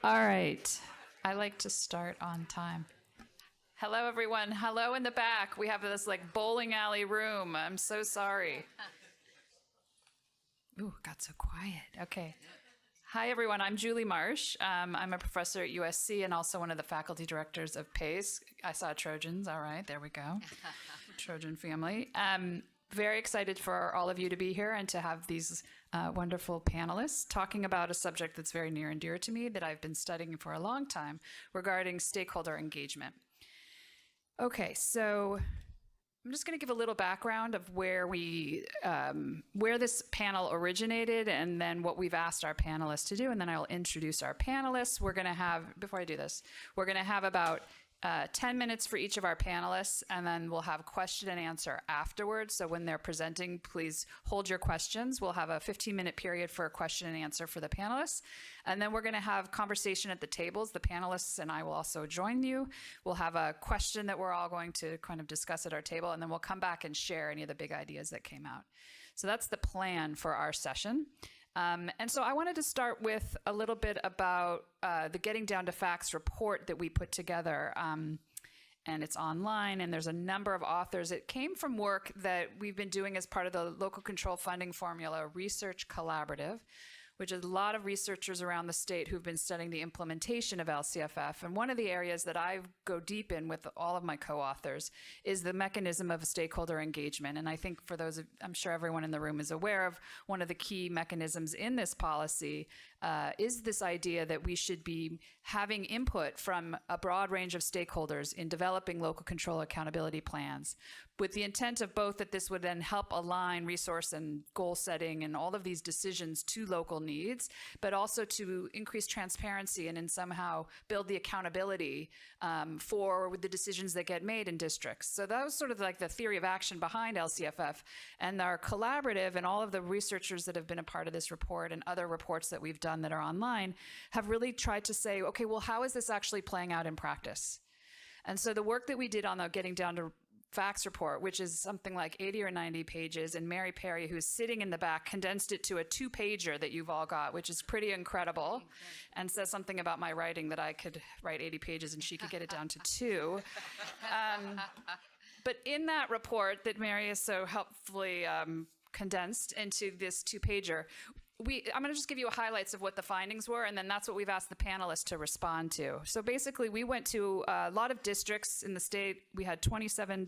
All right. I like to start on time. Hello, everyone. Hello in the back. We have this like bowling alley room. I'm so sorry. Ooh, got so quiet. Okay. Hi, everyone. I'm Julie Marsh. I'm a professor at USC and also one of the faculty directors of PACE. I saw Trojans. All right, there we go. Trojan family. Very excited for all of you to be here and to have these wonderful panelists talking about a subject that's very near and dear to me that I've been studying for a long time regarding stakeholder engagement. Okay, so I'm just going to give a little background of where this panel originated and then what we've asked our panelists to do, and then I'll introduce our panelists. We're going to have, before I do this, we're going to have about 10 minutes for each of our panelists, and then we'll have question and answer afterwards. So when they're presenting, please hold your questions. We'll have a 15-minute period for a question and answer for the panelists. And then we're going to have conversation at the tables. The panelists and I will also join you. We'll have a question that we're all going to kind of discuss at our table, and then we'll come back and share any of the big ideas that came out. So that's the plan for our session. And so I wanted to start with a little bit about the Getting Down to Facts report that we put together. And it's online, and there's a number of authors. It came from work that we've been doing as part of the Local Control Funding Formula Research Collaborative, which is a lot of researchers around the state who've been studying the implementation of LCFF. And one of the areas that I go deep in with all of my co-authors is the mechanism of stakeholder engagement. And I think for those, I'm sure everyone in the room is aware of one of the key mechanisms in this policy is this idea that we should be having input from a broad range of stakeholders in developing local control accountability plans, with the intent of both that this would then help align resource and goal setting and all of these decisions to local needs, but also to increase transparency and then somehow build the accountability for the decisions that get made in districts. So that was sort of like the theory of action behind LCFF. And our collaborative and all of the researchers that have been a part of this report and other reports that we've done that are online have really tried to say, okay, well, how is this actually playing out in practice? And so the work that we did on the Getting Down to Facts report, which is something like 80 or 90 pages, and Mary Perry, who's sitting in the back, condensed it to a 2-pager that you've all got, which is pretty incredible, and says something about my writing that I could write 80 pages and she could get it down to 2. But in that report that Mary has so helpfully condensed into this 2-pager, I'm going to just give you highlights of what the findings were, and then that's what we've asked the panelists to respond to. So basically, we went to a lot of districts in the state. We had 27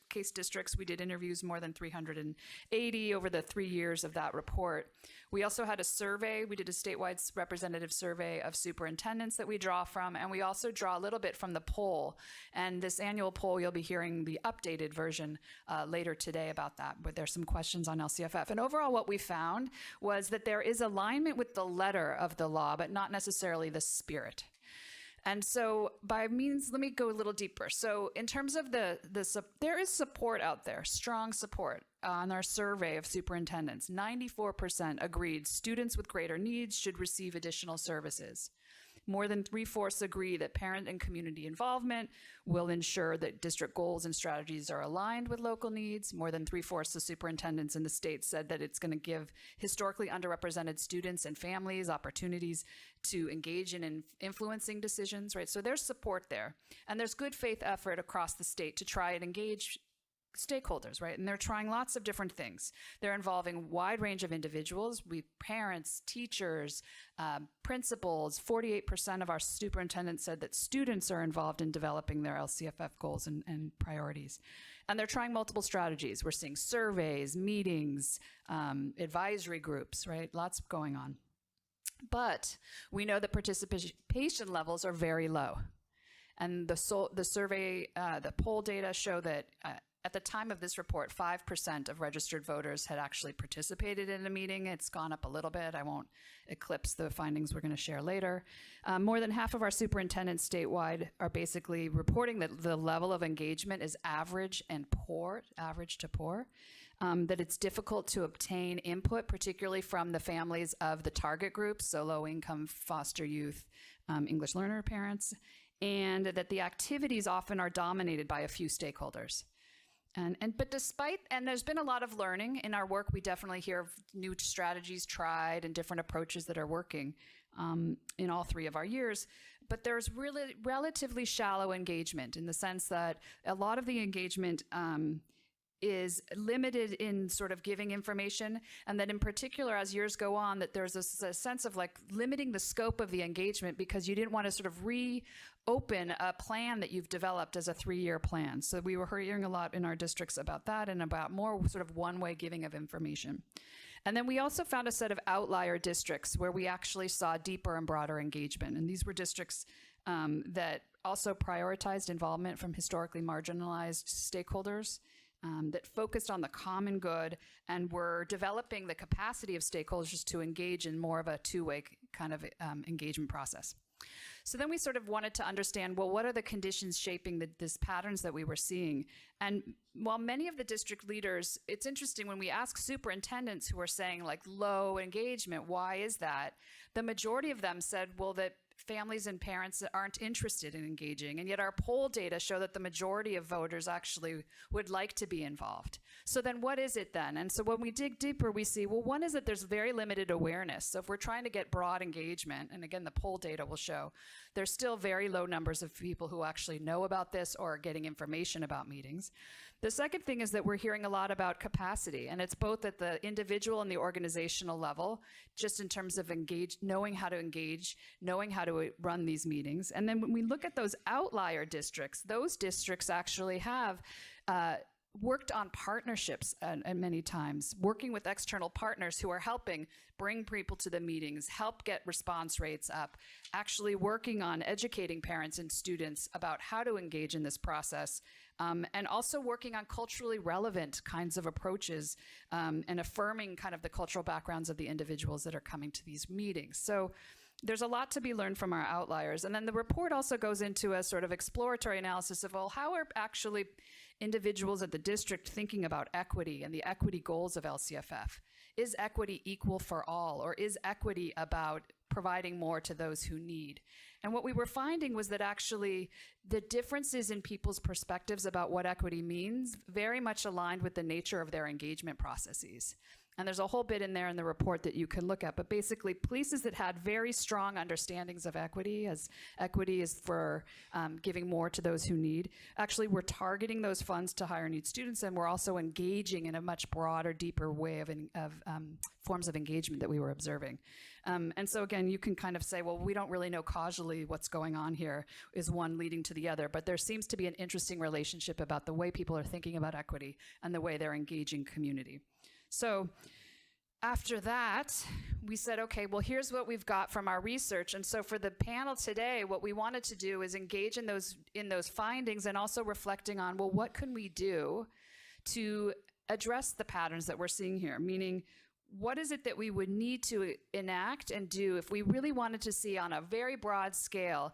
case districts. We did interviews more than 380 over the 3 years of that report. We also had a survey. We did a statewide representative survey of superintendents that we draw from, and we also draw a little bit from the poll. And this annual poll, you'll be hearing the updated version later today about that, but there's some questions on LCFF. And overall, what we found was that there is alignment with the letter of the law, but not necessarily the spirit. And so by means, let me go a little deeper. So in terms of there is support out there, strong support on our survey of superintendents. 94% agreed students with greater needs should receive additional services. More than 3/4 agree that parent and community involvement will ensure that district goals and strategies are aligned with local needs. More than 3/4 of superintendents in the state said that it's going to give historically underrepresented students and families opportunities to engage in influencing decisions, right? So there's support there. And there's good faith effort across the state to try and engage stakeholders, right? And they're trying lots of different things. They're involving a wide range of individuals, parents, teachers, principals. 48% of our superintendents said that students are involved in developing their LCFF goals and priorities. And they're trying multiple strategies. We're seeing surveys, meetings, advisory groups, right? Lots going on. But we know that participation levels are very low. And the survey, the poll data show that at the time of this report, 5% of registered voters had actually participated in a meeting. It's gone up a little bit. I won't eclipse the findings we're going to share later. More than half of our superintendents statewide are basically reporting that the level of engagement is average and poor, average to poor, that it's difficult to obtain input, particularly from the families of the target groups, so low-income foster youth, English learner parents, and that the activities often are dominated by a few stakeholders. But there's been a lot of learning in our work. We definitely hear of new strategies tried and different approaches that are working. in all 3 of our years. But there's really relatively shallow engagement in the sense that a lot of the engagement is limited in sort of giving information, and that in particular, as years go on, that there's a sense of like limiting the scope of the engagement because you didn't want to sort of reopen a plan that you've developed as a 3-year plan. So we were hearing a lot in our districts about that and about more sort of one-way giving of information. And then we also found a set of outlier districts where we actually saw deeper and broader engagement. And these were districts that also prioritized involvement from historically marginalized stakeholders, that focused on the common good and were developing the capacity of stakeholders to engage in more of a 2-way kind of engagement process. So then we sort of wanted to understand, well, what are the conditions shaping these patterns that we were seeing? And while many of the district leaders, it's interesting when we ask superintendents who are saying like low engagement, why is that? The majority of them said, well, that families and parents aren't interested in engaging, and yet our poll data show that the majority of voters actually would like to be involved. So then what is it then? And so when we dig deeper, we see, well, one is that there's very limited awareness. So if we're trying to get broad engagement, and again, the poll data will show, there's still very low numbers of people who actually know about this or are getting information about meetings. The second thing is that we're hearing a lot about capacity, and it's both at the individual and the organizational level, just in terms of knowing how to engage, knowing how to run these meetings. And then when we look at those outlier districts, those districts actually have worked on partnerships and many times, working with external partners who are helping bring people to the meetings, help get response rates up, actually working on educating parents and students about how to engage in this process, and also working on culturally relevant kinds of approaches and affirming kind of the cultural backgrounds of the individuals that are coming to these meetings. So there's a lot to be learned from our outliers. And then the report also goes into a sort of exploratory analysis of, well, how are actually individuals at the district thinking about equity and the equity goals of LCFF? Is equity equal for all, or is equity about providing more to those who need? And what we were finding was that actually the differences in people's perspectives about what equity means very much aligned with the nature of their engagement processes. And there's a whole bit in there in the report that you can look at, but basically places that had very strong understandings of equity, as equity is for giving more to those who need, actually we're targeting those funds to higher need students, and we're also engaging in a much broader, deeper way of forms of engagement that we were observing. And so again, you can kind of say, well, we don't really know causally what's going on here, is one leading to the other, but there seems to be an interesting relationship about the way people are thinking about equity and the way they're engaging community. So after that, we said, okay, well, here's what we've got from our research. And so for the panel today, what we wanted to do is engage in those findings and also reflecting on, well, what can we do to address the patterns that we're seeing here? Meaning, what is it that we would need to enact and do if we really wanted to see on a very broad scale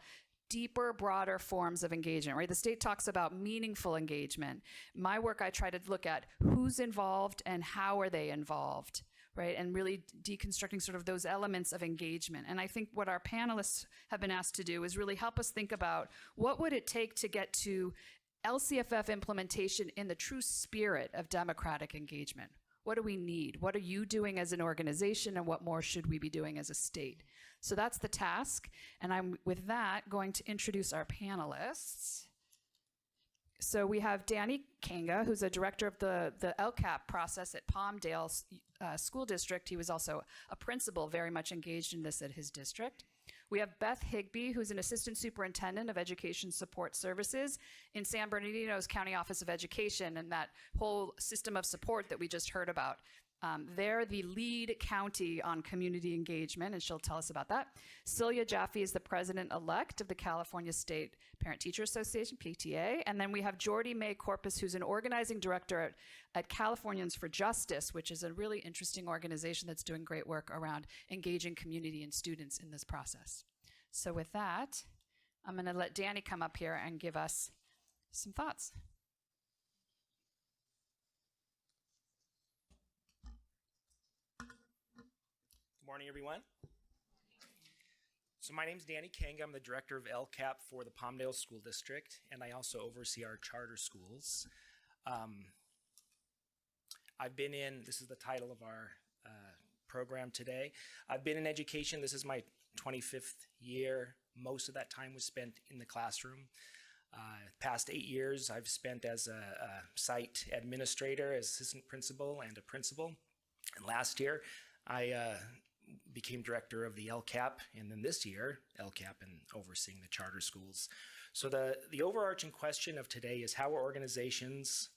deeper, broader forms of engagement, right? The state talks about meaningful engagement. My work, I try to look at who's involved and how are they involved, right? And really deconstructing sort of those elements of engagement. And I think what our panelists have been asked to do is really help us think about what would it take to get to LCFF implementation in the true spirit of democratic engagement? What do we need? What are you doing as an organization, and what more should we be doing as a state? So that's the task, and I'm, with that, going to introduce our panelists. So we have Danny Kanga, who's a director of the LCAP process at Palmdale School District. He was also a principal, very much engaged in this at his district. We have Beth Higbee, who's an assistant superintendent of education support services in San Bernardino's County Office of Education, and that whole system of support that we just heard about. They're the lead county on community engagement, and she'll tell us about that. Celia Jaffe is the president-elect of the California State Parent-Teacher Association, PTA. And then we have Jordy May Corpus, who's an organizing director at Californians for Justice, which is a really interesting organization that's doing great work around engaging community and students in this process. So with that, I'm going to let Danny come up here and give us some thoughts. Good morning, everyone. So my name is Danny Kang. I'm the director of LCAP for the Palmdale School District, and I also oversee our charter schools. I've been in, this is the title of our program today. I've been in education. This is my 25th year. Most of that time was spent in the classroom. Past 8 years, I've spent as a site administrator, as assistant principal, and a principal. And last year, I became director of the LCAP, and then this year, LCAP and overseeing the charter schools. So the overarching question of today is how are organizations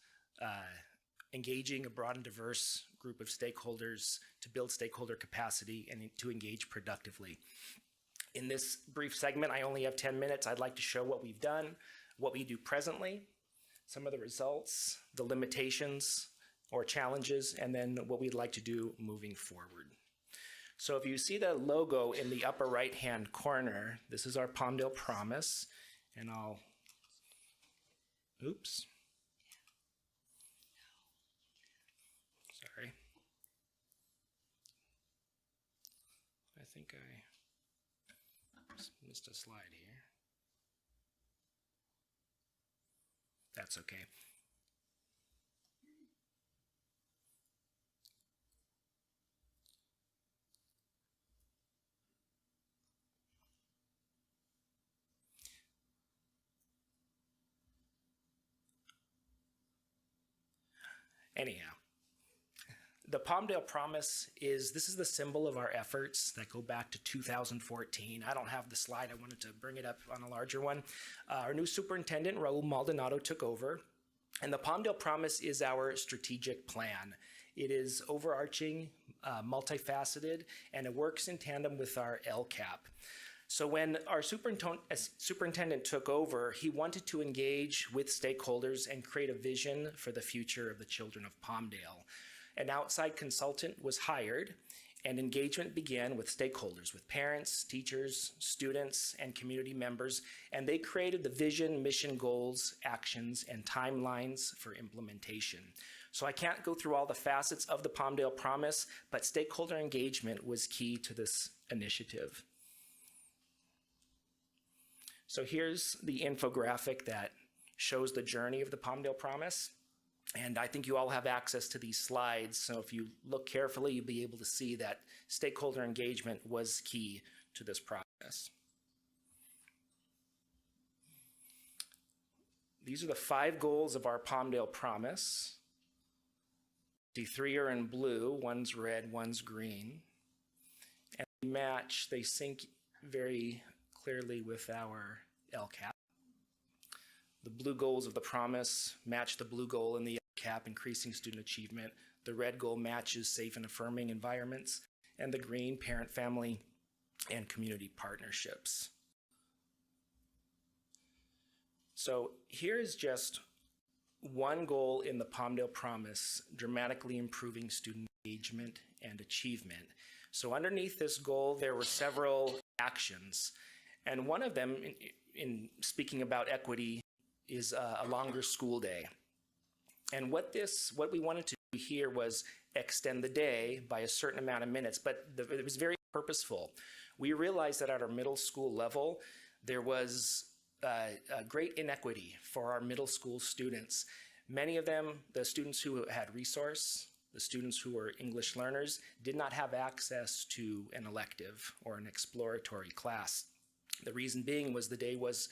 engaging a broad and diverse group of stakeholders to build stakeholder capacity and to engage productively. In this brief segment, I only have 10 minutes. I'd like to show what we've done, what we do presently, some of the results, the limitations or challenges, and then what we'd like to do moving forward. So if you see the logo in the upper right-hand corner, this is our Palmdale Promise, and oops. Sorry. I think I missed a slide here. That's okay. Anyhow, the Palmdale Promise is the symbol of our efforts that go back to 2014. I don't have the slide. I wanted to bring it up on a larger one. Our new superintendent, Raul Maldonado, took over, and the Palmdale Promise is our strategic plan. It is overarching, multifaceted, and it works in tandem with our LCAP. So when our superintendent took over, he wanted to engage with stakeholders and create a vision for the future of the children of Palmdale. An outside consultant was hired, and engagement began with stakeholders, with parents, teachers, students, and community members, and they created the vision, mission, goals, actions, and timelines for implementation. So I can't go through all the facets of the Palmdale Promise, but stakeholder engagement was key to this initiative. So here's the infographic that shows the journey of the Palmdale Promise. And I think you all have access to these slides. So if you look carefully, you'll be able to see that stakeholder engagement was key to this process. These are the 5 goals of our Palmdale Promise. The 3 are in blue, one's red, one's green. And they match, they sync very clearly with our LCAP. The blue goals of the promise match the blue goal in the LCAP, increasing student achievement. The red goal matches safe and affirming environments, and the green, parent, family, and community partnerships. So here's just one goal in the Palmdale Promise, dramatically improving student engagement and achievement. So underneath this goal, there were several actions. And one of them, in speaking about equity, is a longer school day. And what we wanted to do here was extend the day by a certain amount of minutes, but it was very purposeful. We realized that at our middle school level, there was a great inequity for our middle school students. Many of them, the students who had resource, the students who were English learners, did not have access to an elective or an exploratory class. The reason being was the day was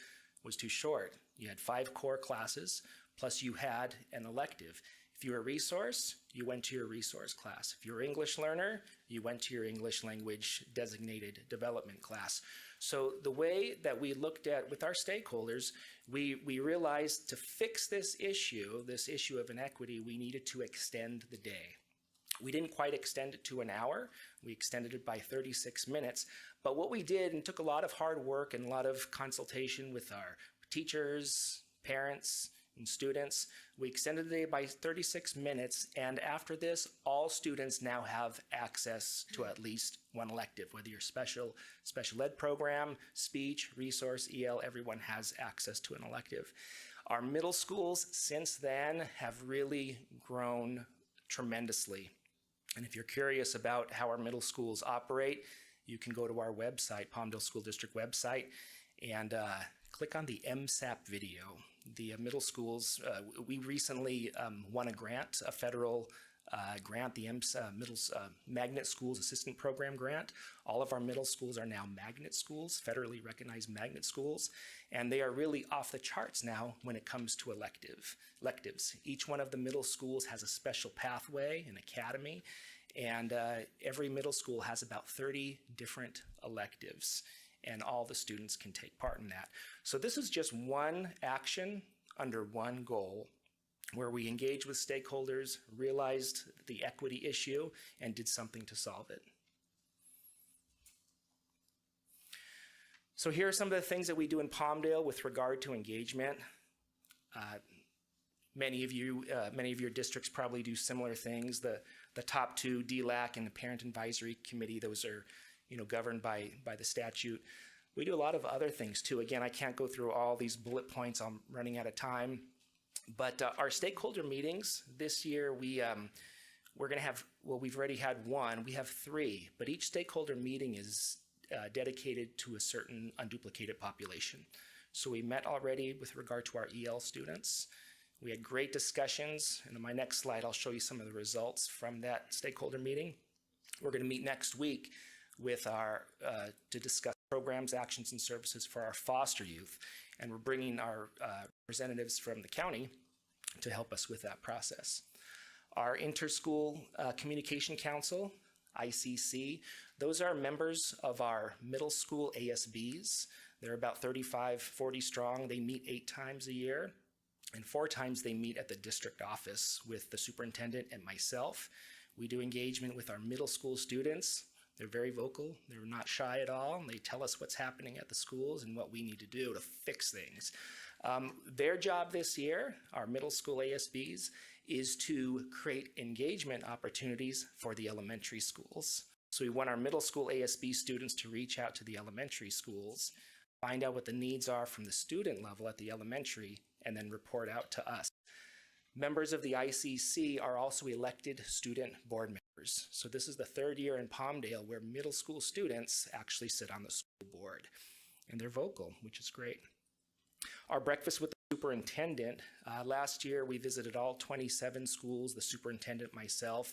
too short. You had 5 core classes, plus you had an elective. If you were a resource, you went to your resource class. If you were an English learner, you went to your English language designated development class. So the way that we looked at with our stakeholders, we realized to fix this issue of inequity, we needed to extend the day. We didn't quite extend it to an hour. We extended it by 36 minutes. But what we did, and took a lot of hard work and a lot of consultation with our teachers, parents, and students, we extended the day by 36 minutes. And after this, all students now have access to at least one elective, whether you're special ed program, speech, resource, EL, everyone has access to an elective. Our middle schools since then have really grown tremendously. And if you're curious about how our middle schools operate, you can go to our website, Palmdale School District website, and click on the MSAP video. The middle schools, we recently won a grant, a federal grant, the Magnet Schools Assistant Program grant. All of our middle schools are now magnet schools, federally recognized magnet schools, and they are really off the charts now when it comes to electives. Each one of the middle schools has a special pathway, an academy, and every middle school has about 30 different electives, and all the students can take part in that. So this is just one action under one goal, where we engaged with stakeholders, realized the equity issue, and did something to solve it. So here are some of the things that we do in Palmdale with regard to engagement. Many of your districts probably do similar things. The top two, DLAC and the Parent Advisory Committee, those are governed by the statute. We do a lot of other things too. Again, I can't go through all these bullet points. I'm running out of time. But our stakeholder meetings this year, we're going to have, well, we've already had one. We have 3, but each stakeholder meeting is dedicated to a certain unduplicated population. So we met already with regard to our EL students. We had great discussions, and on my next slide, I'll show you some of the results from that stakeholder meeting. We're going to meet next week with to discuss programs, actions, and services for our foster youth, and we're bringing our representatives from the county to help us with that process. Our Interschool Communication Council, ICC, those are members of our middle school ASBs. They're about 35, 40 strong. They meet 8 times a year, and 4 times they meet at the district office with the superintendent and myself. We do engagement with our middle school students. They're very vocal. They're not shy at all. And they tell us what's happening at the schools and what we need to do to fix things. Their job this year, our middle school ASBs, is to create engagement opportunities for the elementary schools. So we want our middle school ASB students to reach out to the elementary schools, find out what the needs are from the student level at the elementary, and then report out to us. Members of the ICC are also elected student board members. So this is the 3rd year in Palmdale where middle school students actually sit on the school board, and they're vocal, which is great. Our breakfast with the superintendent, last year we visited all 27 schools, the superintendent, myself.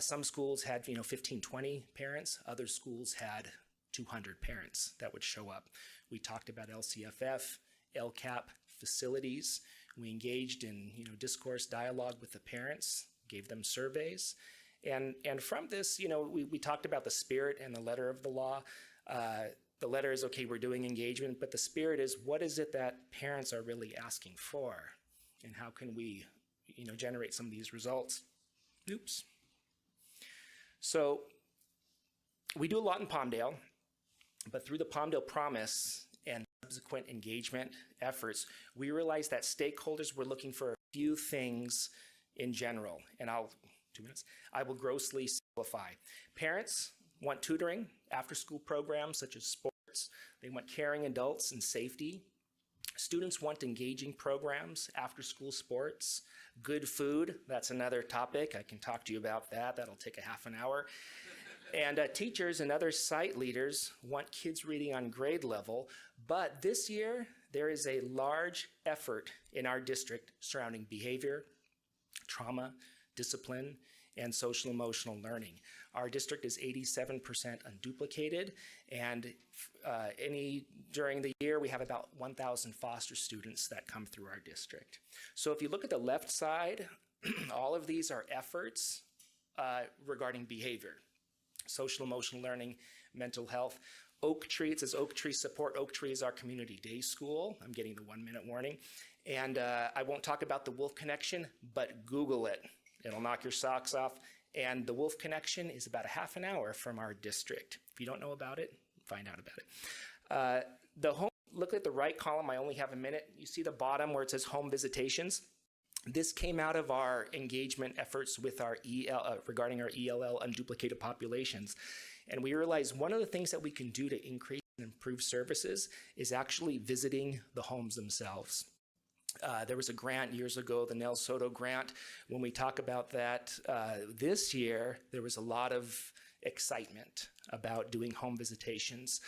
Some schools had 15, 20 parents. Other schools had 200 parents that would show up. We talked about LCFF, LCAP, facilities. We engaged in discourse, dialogue with the parents, gave them surveys. And from this, we talked about the spirit and the letter of the law. The letter is, okay, we're doing engagement, but the spirit is, what is it that parents are really asking for? And how can we, generate some of these results? Oops. So we do a lot in Palmdale, but through the Palmdale Promise and subsequent engagement efforts, we realized that stakeholders were looking for a few things in general, and I will grossly simplify. Parents want tutoring, after-school programs such as sports. They want caring adults and safety. Students want engaging programs, after-school sports, good food. That's another topic. I can talk to you about that. That'll take a half an hour. And teachers and other site leaders want kids reading on grade level, but this year there is a large effort in our district surrounding behavior, trauma, discipline, and social emotional learning. Our district is 87% unduplicated, and during the year we have about 1,000 foster students that come through our district. So if you look at the left side, all of these are efforts regarding behavior. Social emotional learning, mental health. Oak Tree, it says Oak Tree Support. Oak Tree is our community day school. I'm getting the 1-minute warning. And I won't talk about the Wolf Connection, but Google it. It'll knock your socks off. And the Wolf Connection is about a half an hour from our district. If you don't know about it, find out about it. Look at the right column. I only have a minute. You see the bottom where it says home visitations? This came out of our engagement efforts with our regarding our ELL unduplicated populations. And we realized one of the things that we can do to increase and improve services is actually visiting the homes themselves. There was a grant years ago, the Nel Soto grant. When we talk about that this year, there was a lot of excitement about doing home visitations.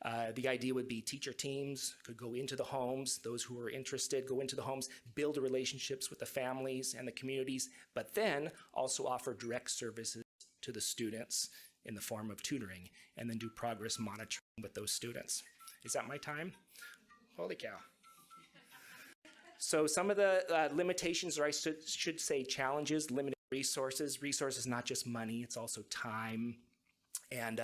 The idea would be teacher teams could go into the homes, those who are interested go into the homes, build relationships with the families and the communities, but then also offer direct services to the students in the form of tutoring, and then do progress monitoring with those students. Is that my time? Holy cow. So some of the limitations, or I should say challenges, limited resources. Resources, not just money, it's also time, and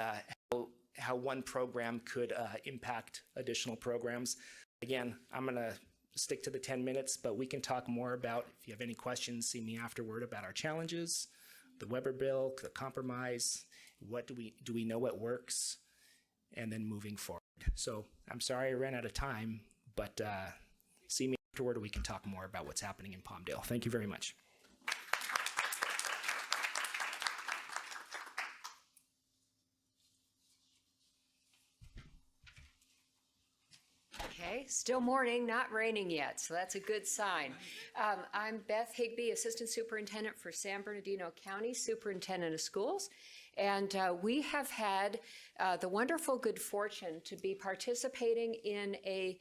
how one program could impact additional programs. Again, I'm going to stick to the 10 minutes, but we can talk more about, if you have any questions, see me afterward about our challenges, the Weber bill, the compromise, what do we know what works, and then moving forward. So I'm sorry I ran out of time, but see me afterward, we can talk more about what's happening in Palmdale. Thank you very much. Okay, still morning, not raining yet, so that's a good sign. I'm Beth Higbee, Assistant Superintendent for San Bernardino County, Superintendent of Schools, and we have had the wonderful good fortune to be participating in a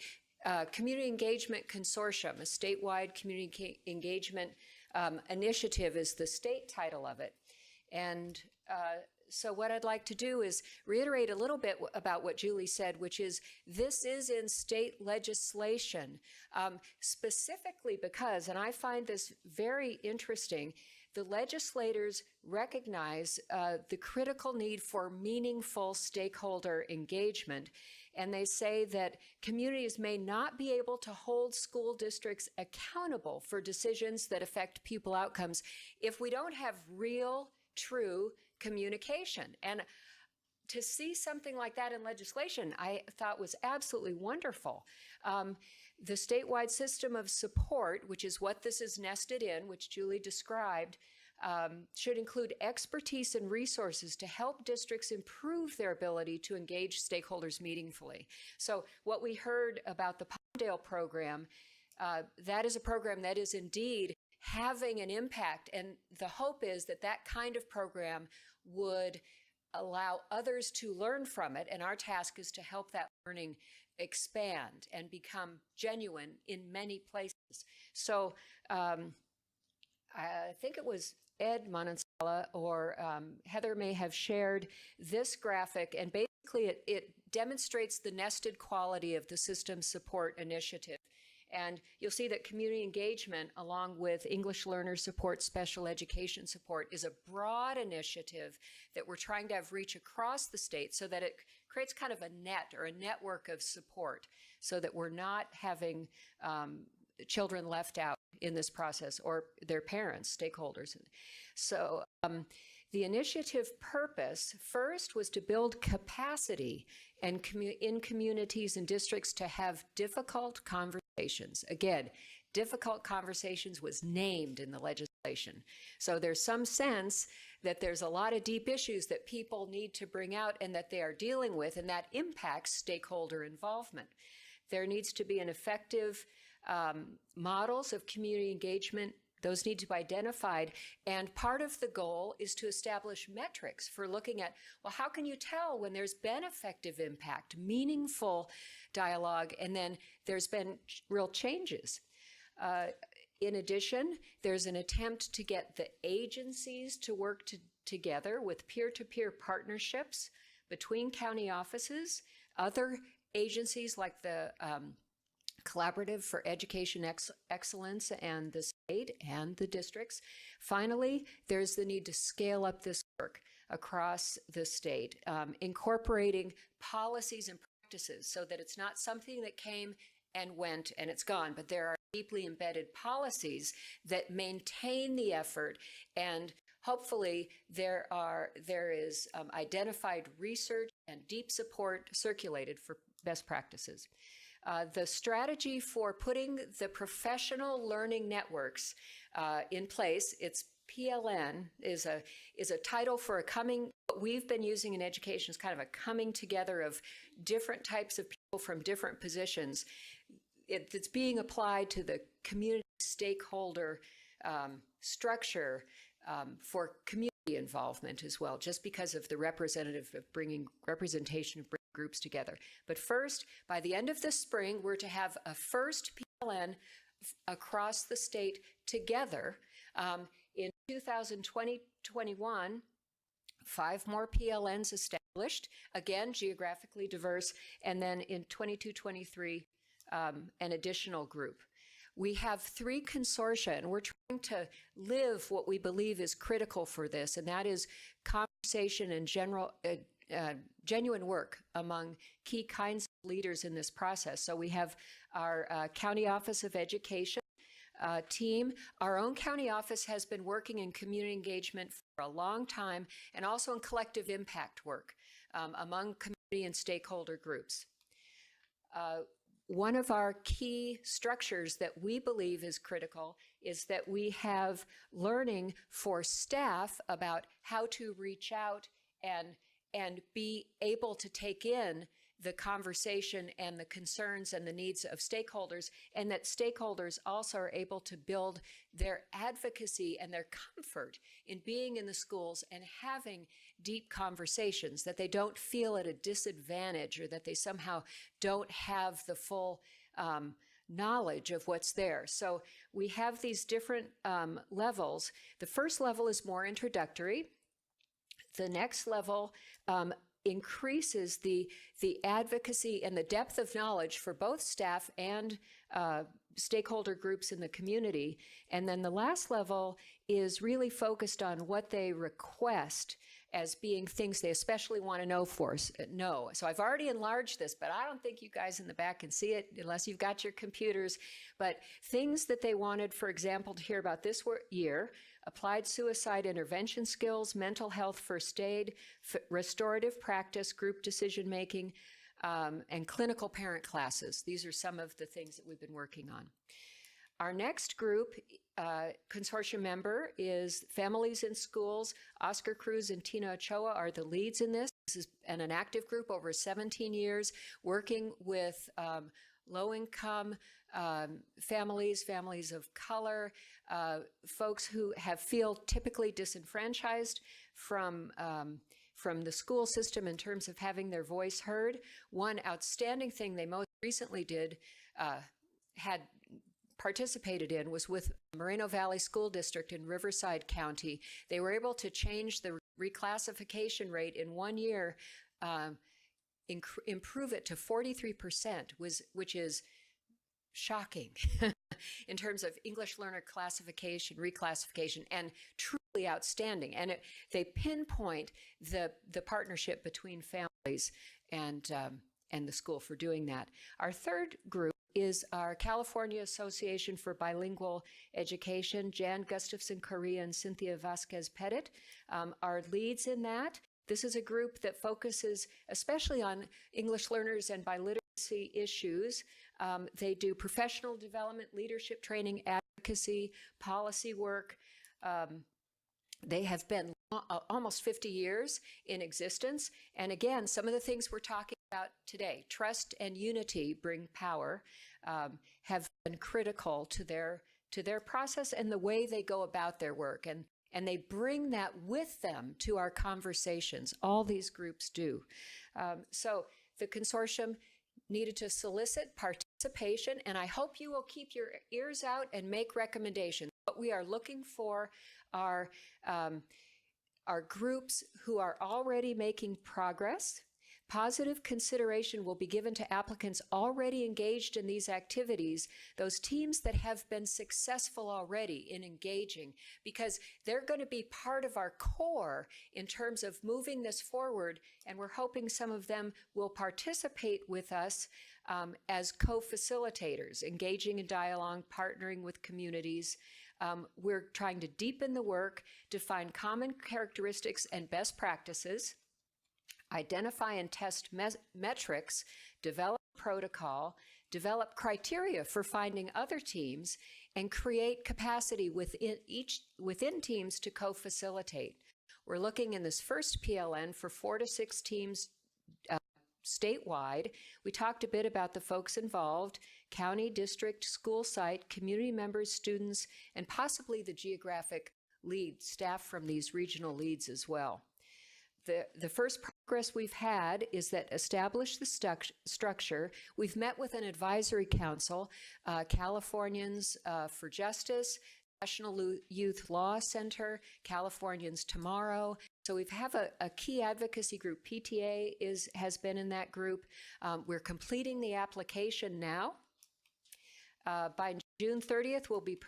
community engagement consortium, a statewide community engagement initiative is the state title of it. And so what I'd like to do is reiterate a little bit about what Julie said, which is this is in state legislation, specifically because, and I find this very interesting, the legislators recognize the critical need for meaningful stakeholder engagement. And they say that communities may not be able to hold school districts accountable for decisions that affect pupil outcomes if we don't have real, true communication. And to see something like that in legislation, I thought was absolutely wonderful. The statewide system of support, which is what this is nested in, which Julie described, should include expertise and resources to help districts improve their ability to engage stakeholders meaningfully. So what we heard about the Palmdale program, that is a program that is indeed having an impact, and the hope is that that kind of program would allow others to learn from it, and our task is to help that learning expand and become genuine in many places. So I think it was Ed Manansala or Heather may have shared this graphic, and basically it demonstrates the nested quality of the system support initiative. And you'll see that community engagement, along with English learner support, special education support, is a broad initiative that we're trying to have reach across the state so that it creates kind of a net or a network of support so that we're not having children left out in this process or their parents, stakeholders. So the initiative purpose first was to build capacity and in communities and districts to have difficult conversations. Again, difficult conversations was named in the legislation. So there's some sense that there's a lot of deep issues that people need to bring out and that they are dealing with, and that impacts stakeholder involvement. There needs to be an effective models of community engagement. Those need to be identified, and part of the goal is to establish metrics for looking at, well, how can you tell when there's been effective impact, meaningful dialogue, and then there's been real changes. In addition, there's an attempt to get the agencies to work together with peer-to-peer partnerships between county offices, other agencies like the Collaborative for Education Excellence and the state and the districts. Finally, there's the need to scale up this work across the state, incorporating policies and practices so that it's not something that came and went and it's gone, but there are deeply embedded policies that maintain the effort, and hopefully there is identified research and deep support circulated for best practices. The strategy for putting the professional learning networks in place, it's PLN, is a title for what we've been using in education is kind of a coming together of different types of people from different positions. It's being applied to the community stakeholder structure for community involvement as well, just because of the representation of bringing groups together. But first, by the end of this spring, we're to have a first PLN across the state together. In 2020-21, 5 more PLNs established, again, geographically diverse, and then in 22-23, an additional group. We have 3 consortia, and we're trying to live what we believe is critical for this, and that is conversation and genuine work among key kinds of leaders in this process. So we have our County Office of Education team. Our own county office has been working in community engagement for a long time, and also in collective impact work among community and stakeholder groups. One of our key structures that we believe is critical is that we have learning for staff about how to reach out and be able to take in the conversation and the concerns and the needs of stakeholders, and that stakeholders also are able to build their advocacy and their comfort in being in the schools and having deep conversations, that they don't feel at a disadvantage or that they somehow don't have the full knowledge of what's there. So we have these different levels. The first level is more introductory. The next level increases the advocacy and the depth of knowledge for both staff and stakeholder groups in the community. And then the last level is really focused on what they request as being things they especially want to know. So I've already enlarged this, but I don't think you guys in the back can see it unless you've got your computers. But things that they wanted, for example, to hear about this year: applied suicide intervention skills, mental health first aid, restorative practice, group decision making, and clinical parent classes. These are some of the things that we've been working on. Our next group, consortium member, is Families in Schools. Oscar Cruz and Tina Ochoa are the leads in this. This is an active group over 17 years, working with low-income families, families of color, folks who feel typically disenfranchised from the school system in terms of having their voice heard. One outstanding thing they most recently participated in was with Moreno Valley School District in Riverside County. They were able to change the reclassification rate in 1 year, improve it to 43%, which is shocking in terms of English learner classification, reclassification, and truly outstanding. And they pinpoint the partnership between families and the school for doing that. Our third group is our California Association for Bilingual Education. Jan Gustafson Correa and Cynthia Vasquez Pettit are leads in that. This is a group that focuses especially on English learners and biliteracy issues. They do professional development, leadership training, advocacy, policy work. They have been almost 50 years in existence. And again, some of the things we're talking about today, trust and unity bring power, have been critical to their process and the way they go about their work. And they bring that with them to our conversations. All these groups do. So the consortium needed to solicit participation, and I hope you will keep your ears out and make recommendations. What we are looking for are groups who are already making progress. Positive consideration will be given to applicants already engaged in these activities, those teams that have been successful already in engaging, because they're going to be part of our core in terms of moving this forward, and we're hoping some of them will participate with us as co-facilitators, engaging in dialogue, partnering with communities. We're trying to deepen the work, define common characteristics and best practices, identify and test metrics, develop protocol, develop criteria for finding other teams, and create capacity within teams to co-facilitate. We're looking in this first PLN for 4 to 6 teams statewide. We talked a bit about the folks involved: county, district, school site, community members, students, and possibly the geographic lead, staff from these regional leads as well. The first progress we've had is that establish the structure. We've met with an advisory council, Californians for Justice, National Youth Law Center, Californians Tomorrow. So we have a key advocacy group. PTA has been in that group. We're completing the application now. By June 30th, we'll be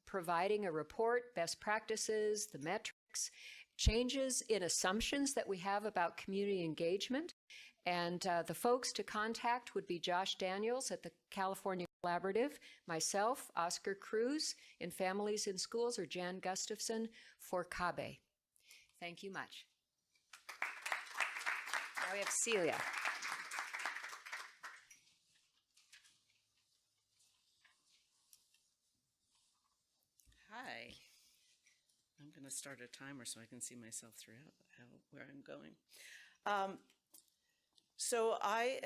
providing a report, best practices, the metrics, changes in assumptions that we have about community engagement. And the folks to contact would be Josh Daniels at the California Collaborative, myself, Oscar Cruz in Families in Schools, or Jan Gustafson for CABE. Thank you much. Now we have Celia. Hi. I'm going to start a timer so I can see myself throughout where I'm going. So I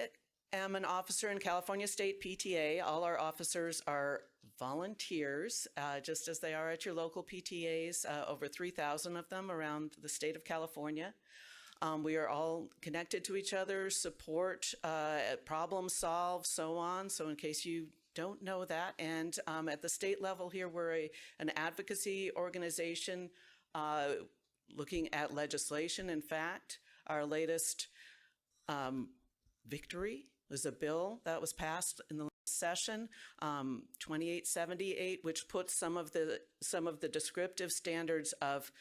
am an officer in California State PTA. All our officers are volunteers, just as they are at your local PTAs, over 3,000 of them around the state of California. We are all connected to each other, support, problem solve, so on. So in case you don't know that. And at the state level here, we're an advocacy organization looking at legislation. In fact, our latest victory was a bill that was passed in the last session, 2878, which puts some of the descriptive standards of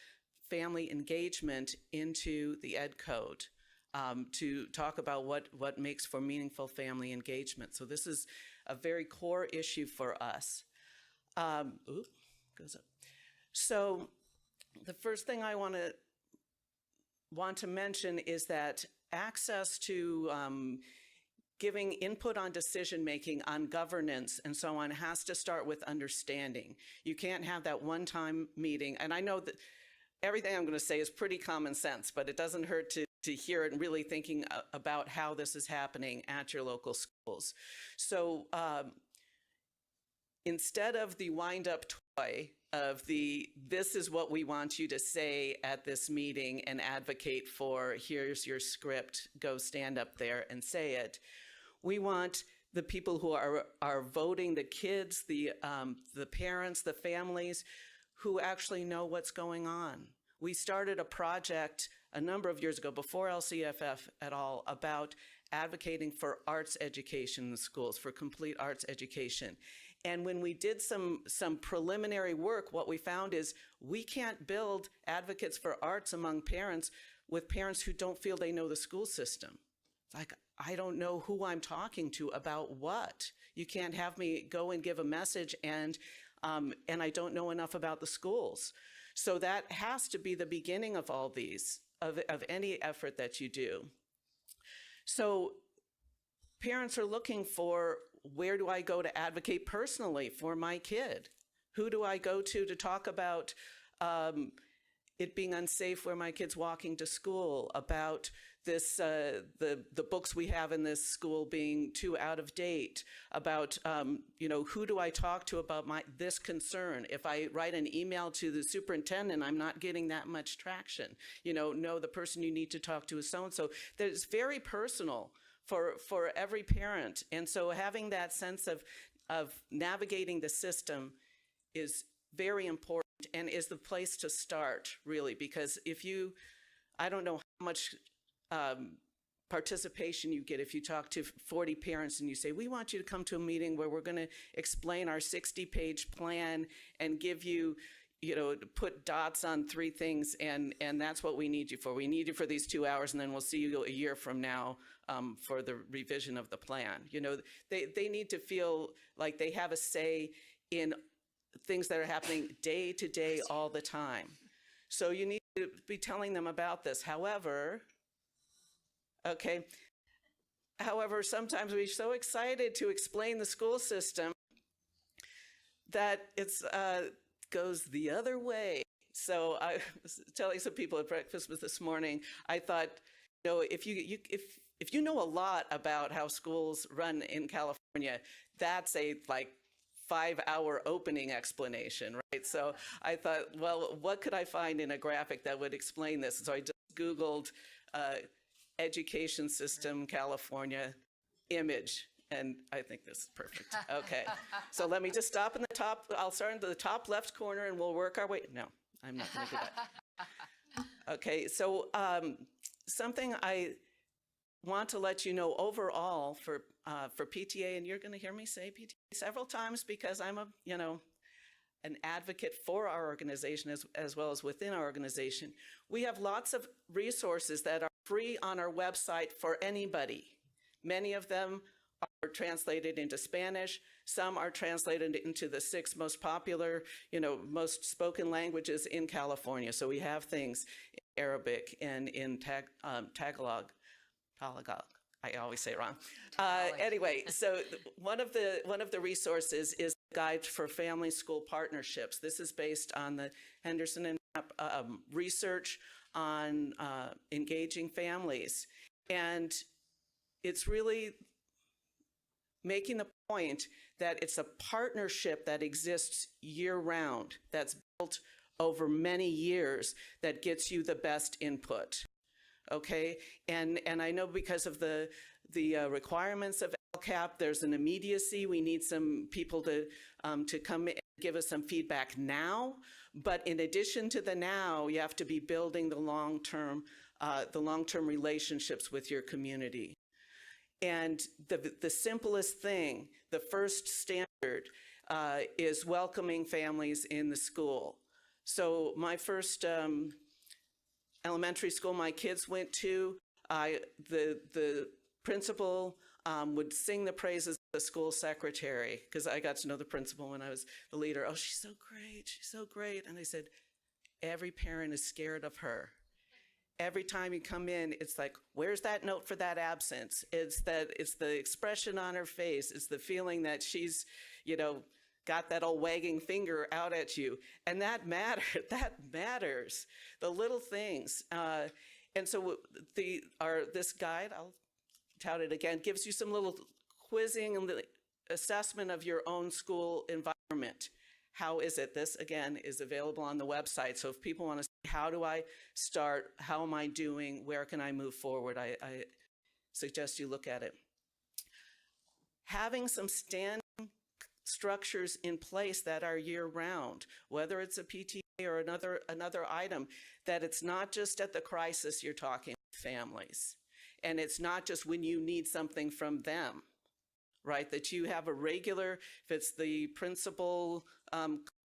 family engagement into the Ed Code to talk about what makes for meaningful family engagement. So this is a very core issue for us. Goes up. So the first thing I want to mention is that access to giving input on decision-making, on governance, and so on has to start with understanding. You can't have that one-time meeting. And I know that everything I'm going to say is pretty common sense, but it doesn't hurt to hear it and really thinking about how this is happening at your local schools. So instead of the wind-up toy of this is what we want you to say at this meeting and advocate for, here's your script, go stand up there and say it, we want the people who are voting, the kids, the parents, the families, who actually know what's going on. We started a project a number of years ago, before LCFF at all, about advocating for arts education in the schools, for complete arts education. And when we did some preliminary work, what we found is we can't build advocates for arts among parents with parents who don't feel they know the school system. It's like, I don't know who I'm talking to about what. You can't have me go and give a message and I don't know enough about the schools. So that has to be the beginning of all these, of any effort that you do. So parents are looking for, where do I go to advocate personally for my kid? Who do I go to talk about it being unsafe where my kid's walking to school, about this, the books we have in this school being too out of date, about, who do I talk to about this concern? If I write an email to the superintendent, I'm not getting that much traction. No, the person you need to talk to is so-and-so. That is very personal for every parent. And so having that sense of navigating the system is very important and is the place to start, really, because I don't know how much participation you get if you talk to 40 parents and you say, we want you to come to a meeting where we're going to explain our 60-page plan and give you, put dots on 3 things, and that's what we need you for. We need you for these 2 hours, and then we'll see you a year from now for the revision of the plan. They need to feel like they have a say in things that are happening day to day all the time. So you need to be telling them about this. However, sometimes we're so excited to explain the school system that it's goes the other way. So I was telling some people at breakfast this morning, I thought, if you know a lot about how schools run in California, that's a 5-hour opening explanation, right? So I thought, well, what could I find in a graphic that would explain this? So I just Googled education system, California, image, and I think this is perfect. Okay, so let me just stop in the top. I'll start in the top left corner and we'll work our way. No, I'm not going to do that. Okay, so something I want to let you know overall for PTA, and you're going to hear me say PTA several times because I'm an advocate for our organization as well as within our organization. We have lots of resources that are free on our website for anybody. Many of them are translated into Spanish. Some are translated into the 6 most popular, most spoken languages in California. So we have things in Arabic and in Tagalog. I always say it wrong. Anyway, so one of the resources is a guide for family school partnerships. This is based on the Henderson and Knapp research on engaging families, and it's really making the point that it's a partnership that exists year-round, that's built over many years, that gets you the best input. Okay, and I know because of the requirements of LCAP, there's an immediacy. We need some people to come and give us some feedback now. But in addition to the now, you have to be building the long-term relationships with your community. And the simplest thing, the first standard, is welcoming families in the school. So my first elementary school my kids went to, the principal would sing the praises of the school secretary, because I got to know the principal when I was the leader. Oh, she's so great, she's so great. And I said, every parent is scared of her. Every time you come in, it's like, where's that note for that absence? It's the expression on her face. It's the feeling that she's, got that old wagging finger out at you. And that matters, the little things. And so this guide, I'll tout it again, gives you some little quizzing and the assessment of your own school environment. How is it? This, again, is available on the website. So if people want to see, how do I start? How am I doing? Where can I move forward? I suggest you look at it. Having some standing structures in place that are year-round, whether it's a PTA or another item, that it's not just at the crisis you're talking with families, and it's not just when you need something from them, right? That you have a regular, if it's the principal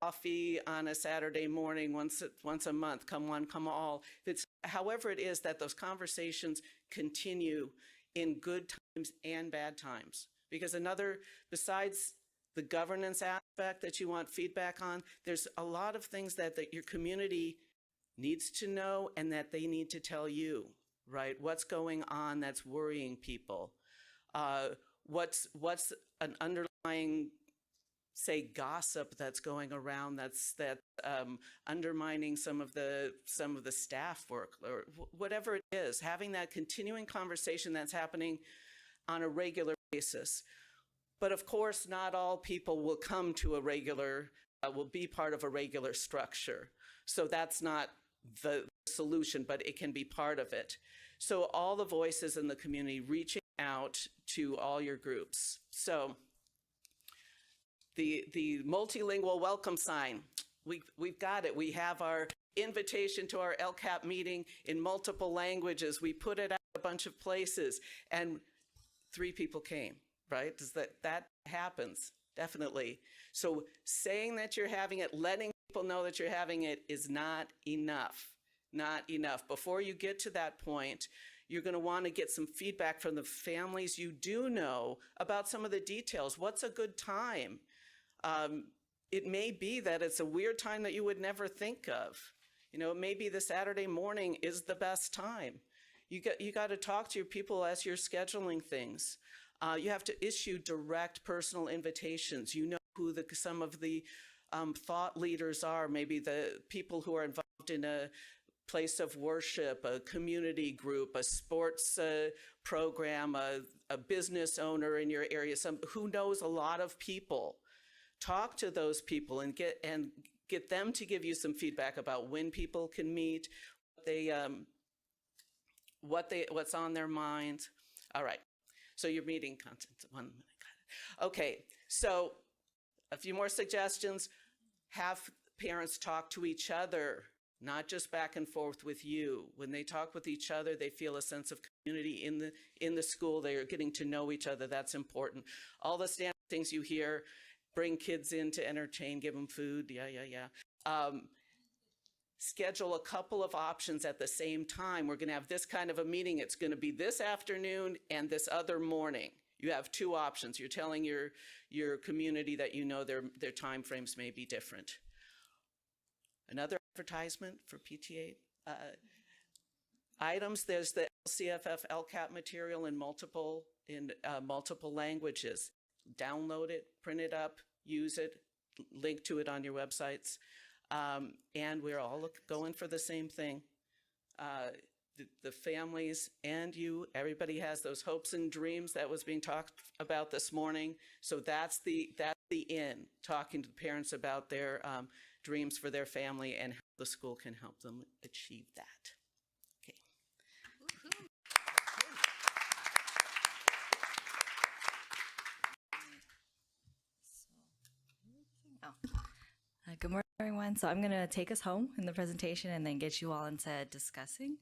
coffee on a Saturday morning once a month, come one, come all. If it's however it is, that those conversations continue in good times and bad times. Because besides the governance aspect that you want feedback on, there's a lot of things that your community needs to know and that they need to tell you, right? What's going on that's worrying people? What's an underlying, say, gossip that's going around that's undermining some of the staff work, or whatever it is, having that continuing conversation that's happening on a regular basis. But of course, not all people will come to will be part of a regular structure. So that's not the solution, but it can be part of it. So all the voices in the community reaching out to all your groups. So the multilingual welcome sign, we've got it. We have our invitation to our LCAP meeting in multiple languages. We put it out a bunch of places, and 3 people came. Right? That happens, definitely. So saying that you're having it, letting people know that you're having it is not enough. Not enough. Before you get to that point, you're going to want to get some feedback from the families you do know about some of the details. What's a good time? It may be that it's a weird time that you would never think of. Maybe the Saturday morning is the best time. You got to talk to your people as you're scheduling things. You have to issue direct personal invitations. You know who some of the thought leaders are, maybe the people who are involved in a place of worship, a community group, a sports program, a business owner in your area, who knows a lot of people. Talk to those people and get them to give you some feedback about when people can meet, what's on their mind. All right. So your meeting content. 1 minute. Okay. So a few more suggestions. Have parents talk to each other, not just back and forth with you. When they talk with each other, they feel a sense of community in the school. They are getting to know each other. That's important. All the standard things you hear, bring kids in to entertain, give them food. Yeah. Schedule a couple of options at the same time. We're going to have this kind of a meeting. It's going to be this afternoon and this other morning. You have two options. You're telling your community that you know their time frames may be different. Another advertisement for PTA items. There's the LCFF LCAP material in multiple languages. Download it, print it up, use it, link to it on your websites. And we're all going for the same thing. The families and you, everybody has those hopes and dreams that was being talked about this morning. So that's the in, talking to the parents about their dreams for their family and how the school can help them achieve that. Okay. Good morning, everyone. So I'm going to take us home in the presentation and then get you all into discussing.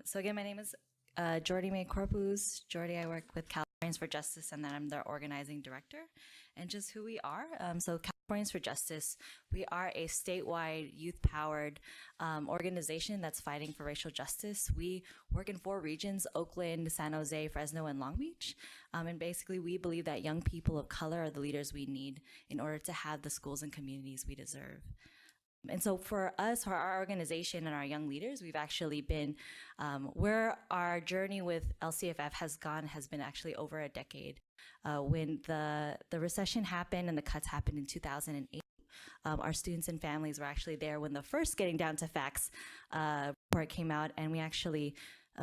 So again, my name is Jordy May Corpus. Jordy, I work with Californians for Justice, and then I'm their organizing director. And just who we are. So Californians for Justice, we are a statewide youth-powered organization that's fighting for racial justice. We work in 4 regions: Oakland, San Jose, Fresno, and Long Beach. And basically, we believe that young people of color are the leaders we need in order to have the schools and communities we deserve. And so for us, for our organization and our young leaders, we've actually been, where our journey with LCFF has been actually over a decade. When the recession happened and the cuts happened in 2008, our students and families were actually there when the first Getting Down to Facts report came out, and we actually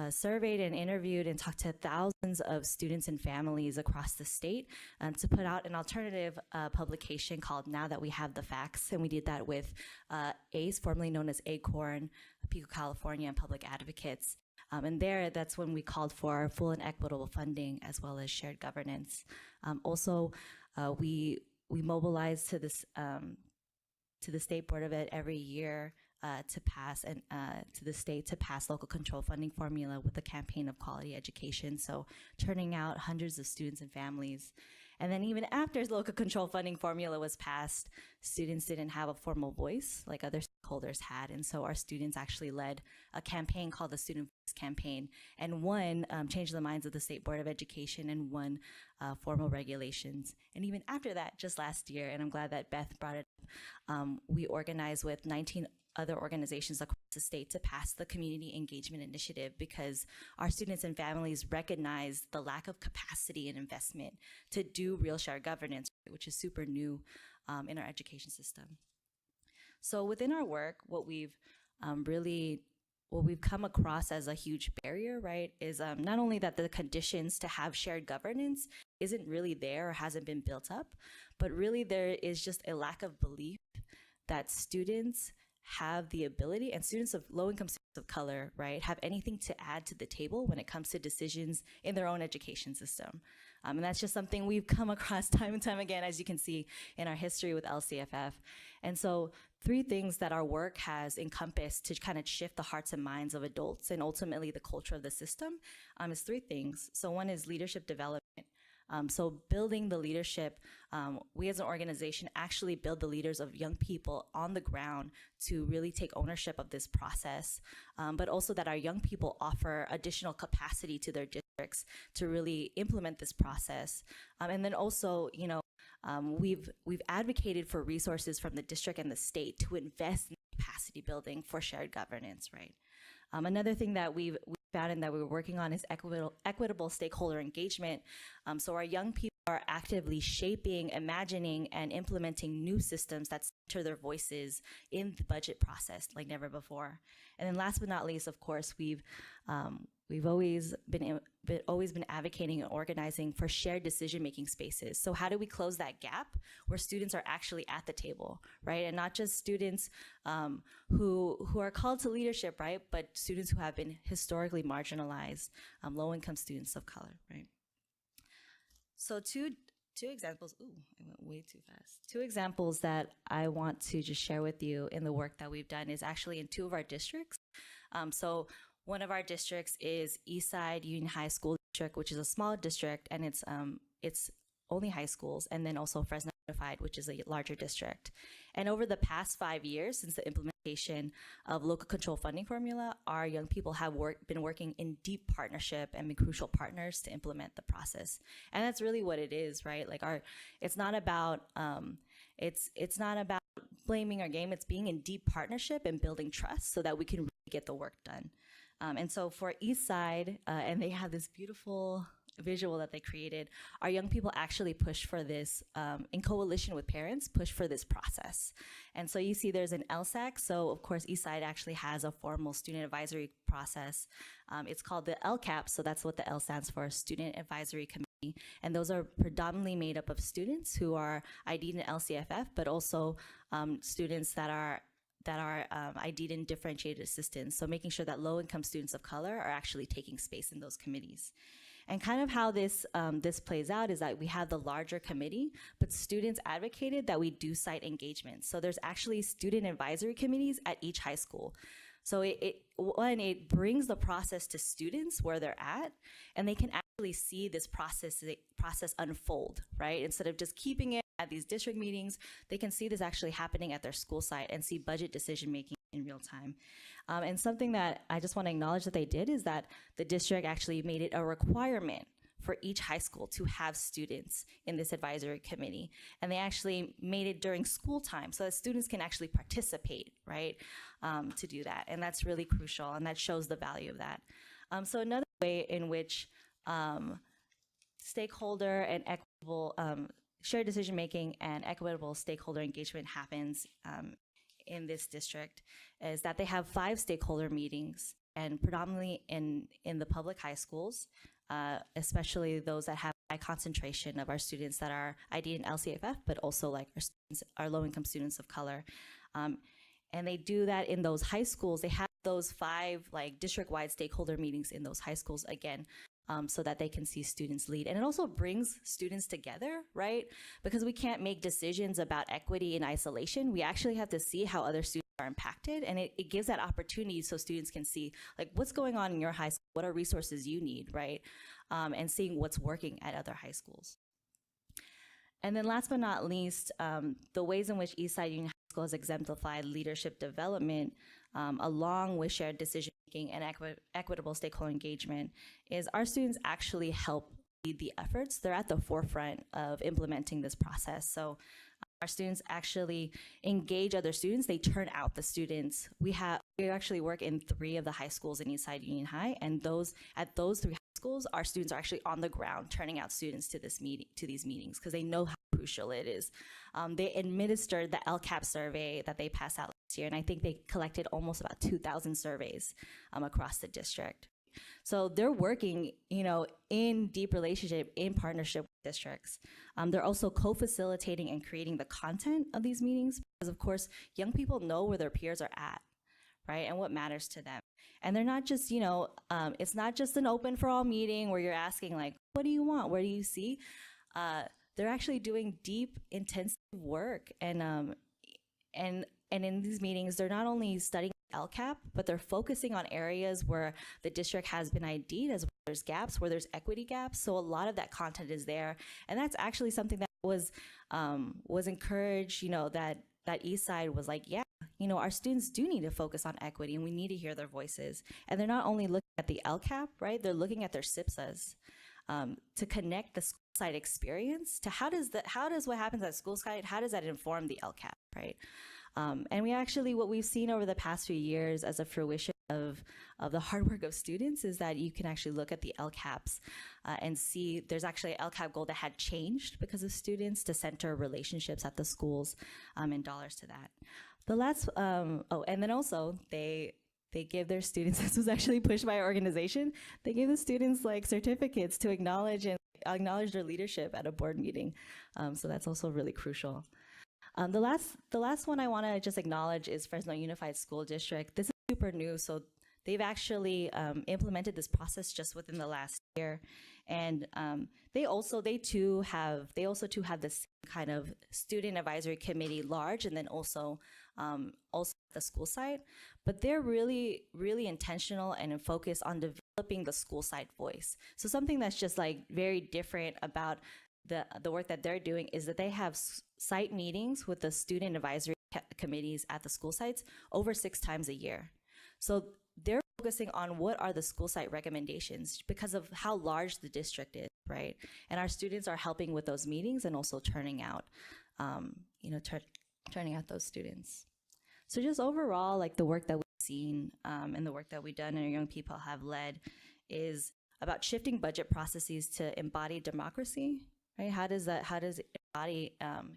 surveyed and interviewed and talked to thousands of students and families across the state to put out an alternative publication called Now That We Have the Facts. And we did that with ACE, formerly known as ACORN, Pico, California, and Public Advocates. And that's when we called for full and equitable funding as well as shared governance. Also, we mobilize to this to the State Board of Ed every year to pass and to the state to pass local control funding formula with a campaign of quality education. So turning out hundreds of students and families. And then even after the local control funding formula was passed, students didn't have a formal voice like other stakeholders had. And so our students actually led a campaign called the Student Voice Campaign, and one changed the minds of the State Board of Education, and one formal regulations. And even after that, just last year, and I'm glad that Beth brought it up, we organized with 19 other organizations across the state to pass the Community Engagement Initiative, because our students and families recognize the lack of capacity and investment to do real shared governance, which is super new in our education system. So within our work, what we've come across as a huge barrier, right, is not only that the conditions to have shared governance isn't really there or hasn't been built up, but really there is just a lack of belief that students have the ability, and students of low-income students of color, right, have anything to add to the table when it comes to decisions in their own education system. And that's just something we've come across time and time again, as you can see in our history with LCFF. And so 3 things that our work has encompassed to kind of shift the hearts and minds of adults and ultimately the culture of the system is 3 things. So one is leadership development. So building the leadership, we as an organization actually build the leaders of young people on the ground to really take ownership of this process, but also that our young people offer additional capacity to their districts to really implement this process. And then also, you know, we've advocated for resources from the district and the state to invest in capacity building for shared governance, right? Another thing that we found and that we were working on is equitable stakeholder engagement. So our young people are actively shaping, imagining, and implementing new systems that center their voices in the budget process like never before. And then last but not least, of course, we've we've always been advocating and organizing for shared decision-making spaces. So how do we close that gap where students are actually at the table, right? And not just students who are called to leadership, right? But students who have been historically marginalized, low-income students of color, right? So two examples, ooh, I went way too fast. Two examples that I want to just share with you in the work that we've done is actually in two of our districts. So one of our districts is Eastside Union High School District, which is a small district, and it's only high schools, and then also Fresno Unified, which is a larger district. And over the past 5 years, since the implementation of local control funding formula, our young people have been working in deep partnership and been crucial partners to implement the process. And that's really what it is, right? Like it's not about it's not about blaming our game. It's being in deep partnership and building trust so that we can really get the work done. And so for Eastside, and they have this beautiful visual that they created, our young people actually pushed for this, in coalition with parents, pushed for this process. And so you see there's an LSAC. So of course, Eastside actually has a formal student advisory process. It's called the LCAP. So that's what the L stands for, Student Advisory Committee. And those are predominantly made up of students who are ID'd in LCFF, but also students that are ID'd in differentiated assistance. So making sure that low-income students of color are actually taking space in those committees. And kind of how this plays out is that we have the larger committee, but students advocated that we do site engagement. So there's actually student advisory committees at each high school. So it brings the process to students where they're at, and they can actually see this process unfold, right? Instead of just keeping it at these district meetings, they can see this actually happening at their school site and see budget decision making in real time. And something that I just want to acknowledge that they did is that the district actually made it a requirement for each high school to have students in this advisory committee. And they actually made it during school time so that students can actually participate, right, to do that. And that's really crucial, and that shows the value of that. So another way in which stakeholder and equitable, shared decision-making and equitable stakeholder engagement happens in this district is that they have 5 stakeholder meetings, and predominantly in the public high schools, especially those that have high concentration of our students that are ID and LCFF, but also like our low-income students of color. And they do that in those high schools. They have those 5 like district-wide stakeholder meetings in those high schools again, so that they can see students lead. And it also brings students together, right? Because we can't make decisions about equity in isolation. We actually have to see how other students are impacted, and it gives that opportunity so students can see like what's going on in your high school, what are resources you need, right? And seeing what's working at other high schools. And then last but not least, the ways in which Eastside Union High School has exemplified leadership development along with shared decision-making and equitable stakeholder engagement is our students actually help lead the efforts. They're at the forefront of implementing this process. So our students actually engage other students. They turn out the students. We actually work in 3 of the high schools in Eastside Union High, and at those 3 high schools, our students are actually on the ground turning out students to these meetings because they know how crucial it is. They administered the LCAP survey that they passed out last year, and I think they collected almost about 2,000 surveys across the district. So they're working, in deep relationship, in partnership with districts. They're also co-facilitating and creating the content of these meetings because, of course, young people know where their peers are at, right, and what matters to them. And they're not just, it's not just an open for all meeting where you're asking like, what do you want? Where do you see? They're actually doing deep, intensive work, and in these meetings, they're not only studying LCAP, but they're focusing on areas where the district has been ID'd as there's gaps, where there's equity gaps. So a lot of that content is there, and that's actually something that was encouraged. That Eastside was like, yeah, our students do need to focus on equity, and we need to hear their voices. And they're not only looking at the LCAP, right? They're looking at their SIPSAs to connect the school site experience to how does what happens at school site, how does that inform the LCAP, right? And what we've seen over the past few years as a fruition of the hard work of students is that you can actually look at the LCAPs and see there's actually an LCAP goal that had changed because of students to center relationships at the schools and dollars to that. The last, and then also they they give their students, this was actually pushed by our organization, they give the students like certificates to acknowledge their leadership at a board meeting. So that's also really crucial. The last one I want to just acknowledge is Fresno Unified School District. This is super new, so they've actually implemented this process just within the last year, and they also too have this kind of student advisory committee large, and then also the school side. But they're really intentional and focused on developing the school side voice. So something that's just like very different about the work that they're doing is that they have site meetings with the student advisory committees at the school sites over 6 times a year. So they're focusing on what are the school site recommendations because of how large the district is, right? And our students are helping with those meetings and also turning out, turning out those students. So just overall, like the work that we've seen and the work that we've done and our young people have led is about shifting budget processes to embody democracy, right? How does embody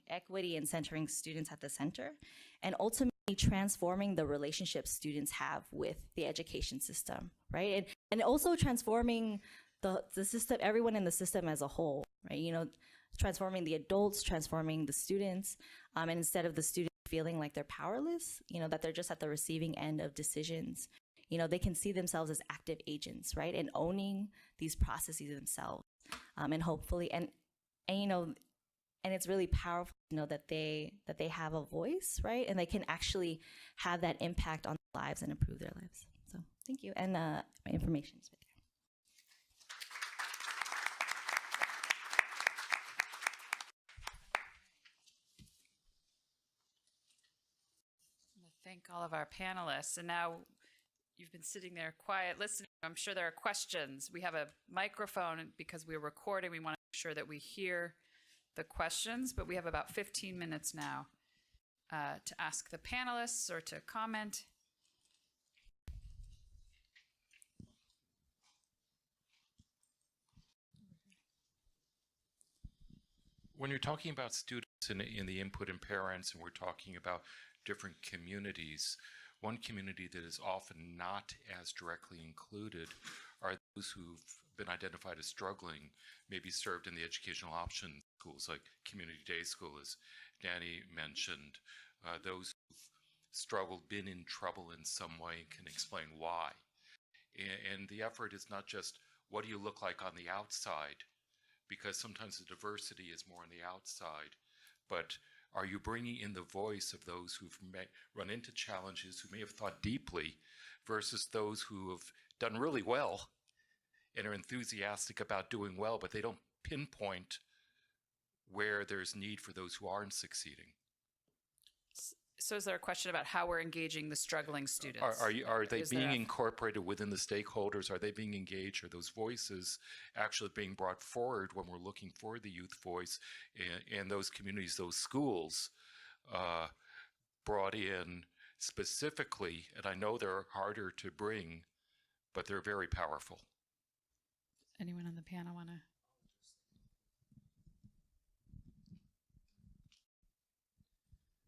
equity and centering students at the center, and ultimately transforming the relationships students have with the education system, right? And also transforming the system, everyone in the system as a whole, right? You know, transforming the adults, transforming the students, and instead of the students feeling like they're powerless, you know, that they're just at the receiving end of decisions, you know, they can see themselves as active agents, right? And owning these processes themselves, and hopefully, and you know, and it's really powerful to know that they have a voice, right? And they can actually have that impact on their lives and improve their lives. So thank you. And my information is right there. Thank all of our panelists. And now you've been sitting there quiet, listening. I'm sure there are questions. We have a microphone because we're recording. We want to make sure that we hear the questions, but we have about 15 minutes now to ask the panelists or to comment. When you're talking about students in the input and parents, and we're talking about different communities, one community that is often not as directly included are those who've been identified as struggling, maybe served in the educational option schools like community day school, as Danny mentioned, those who've struggled, been in trouble in some way, and can explain why. And the effort is not just what do you look like on the outside, because sometimes the diversity is more on the outside, but are you bringing in the voice of those who've run into challenges, who may have thought deeply, versus those who have done really well and are enthusiastic about doing well, but they don't pinpoint where there's need for those who aren't succeeding? So is there a question about how we're engaging the struggling students? Are they Is being there incorporated within the stakeholders? Are they being engaged? Are those voices actually being brought forward when we're looking for the youth voice and those communities, those schools brought in specifically? And I know they're harder to bring, but they're very powerful. Anyone on the panel want to?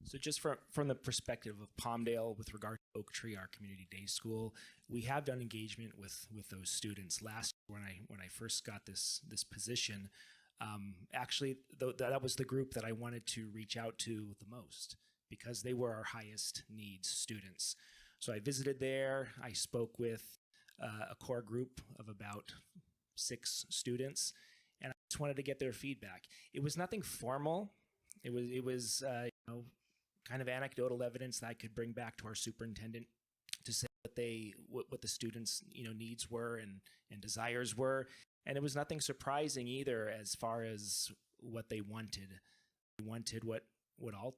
So just from the perspective of Palmdale with regard to Oak Tree, our community day school, we have done engagement with those students. Last year when I first got this position, actually that was the group that I wanted to reach out to the most because they were our highest needs students. So I visited there. I spoke with a core group of about 6 students, and I just wanted to get their feedback. It was nothing formal. It was kind of anecdotal evidence that I could bring back to our superintendent to say what the students' needs were and desires were, and it was nothing surprising either as far as what they wanted. They wanted what all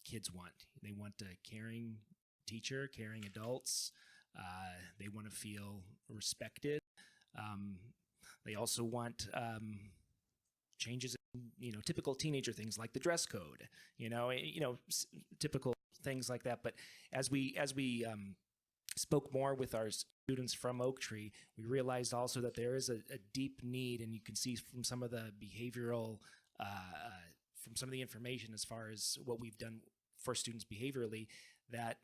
kids want. They want a caring teacher, caring adults. They want to feel respected. They also want changes in, typical teenager things like the dress code, typical things like that. But as we spoke more with our students from Oak Tree, we realized also that there is a deep need, and you can see from some of the behavioral, from some of the information as far as what we've done for students behaviorally, that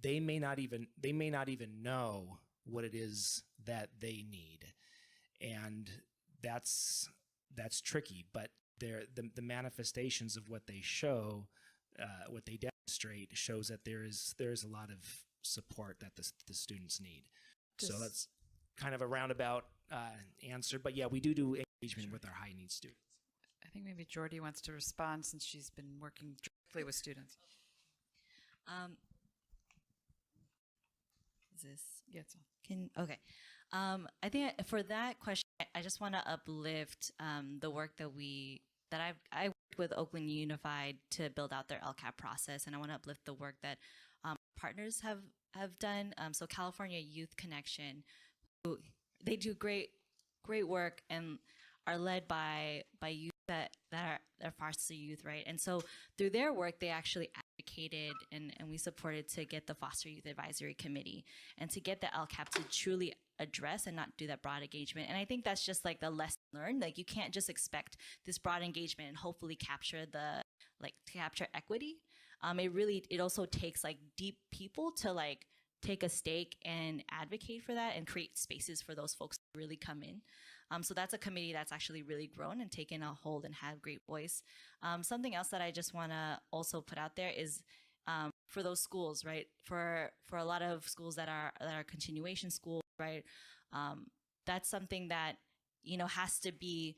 they may not even know what it is that they need, and that's tricky. But the manifestations of what they show, what they demonstrate, shows that there's a lot of support that the students need. So that's kind of a roundabout answer, but yeah, we do engagement with our high needs students. I think maybe Jordy wants to respond since she's been working directly with students. Is this Yeah, it's on. okay? I think for that question, I just want to uplift the work that I worked with Oakland Unified to build out their LCAP process, and I want to uplift the work that partners have done. So California Youth Connection, they do great work and are led by youth that are foster youth, right? And so through their work, they actually advocated and we supported to get the Foster Youth Advisory Committee and to get the LCAP to truly address and not do that broad engagement. And I think that's just like the lesson learned. Like you can't just expect this broad engagement and hopefully capture capture equity. It also takes like deep people to like take a stake and advocate for that and create spaces for those folks to really come in. So that's a committee that's actually really grown and taken a hold and have great voice. Something else that I just want to also put out there is for those schools, right? For a lot of schools that are continuation schools, right? That's something that has to be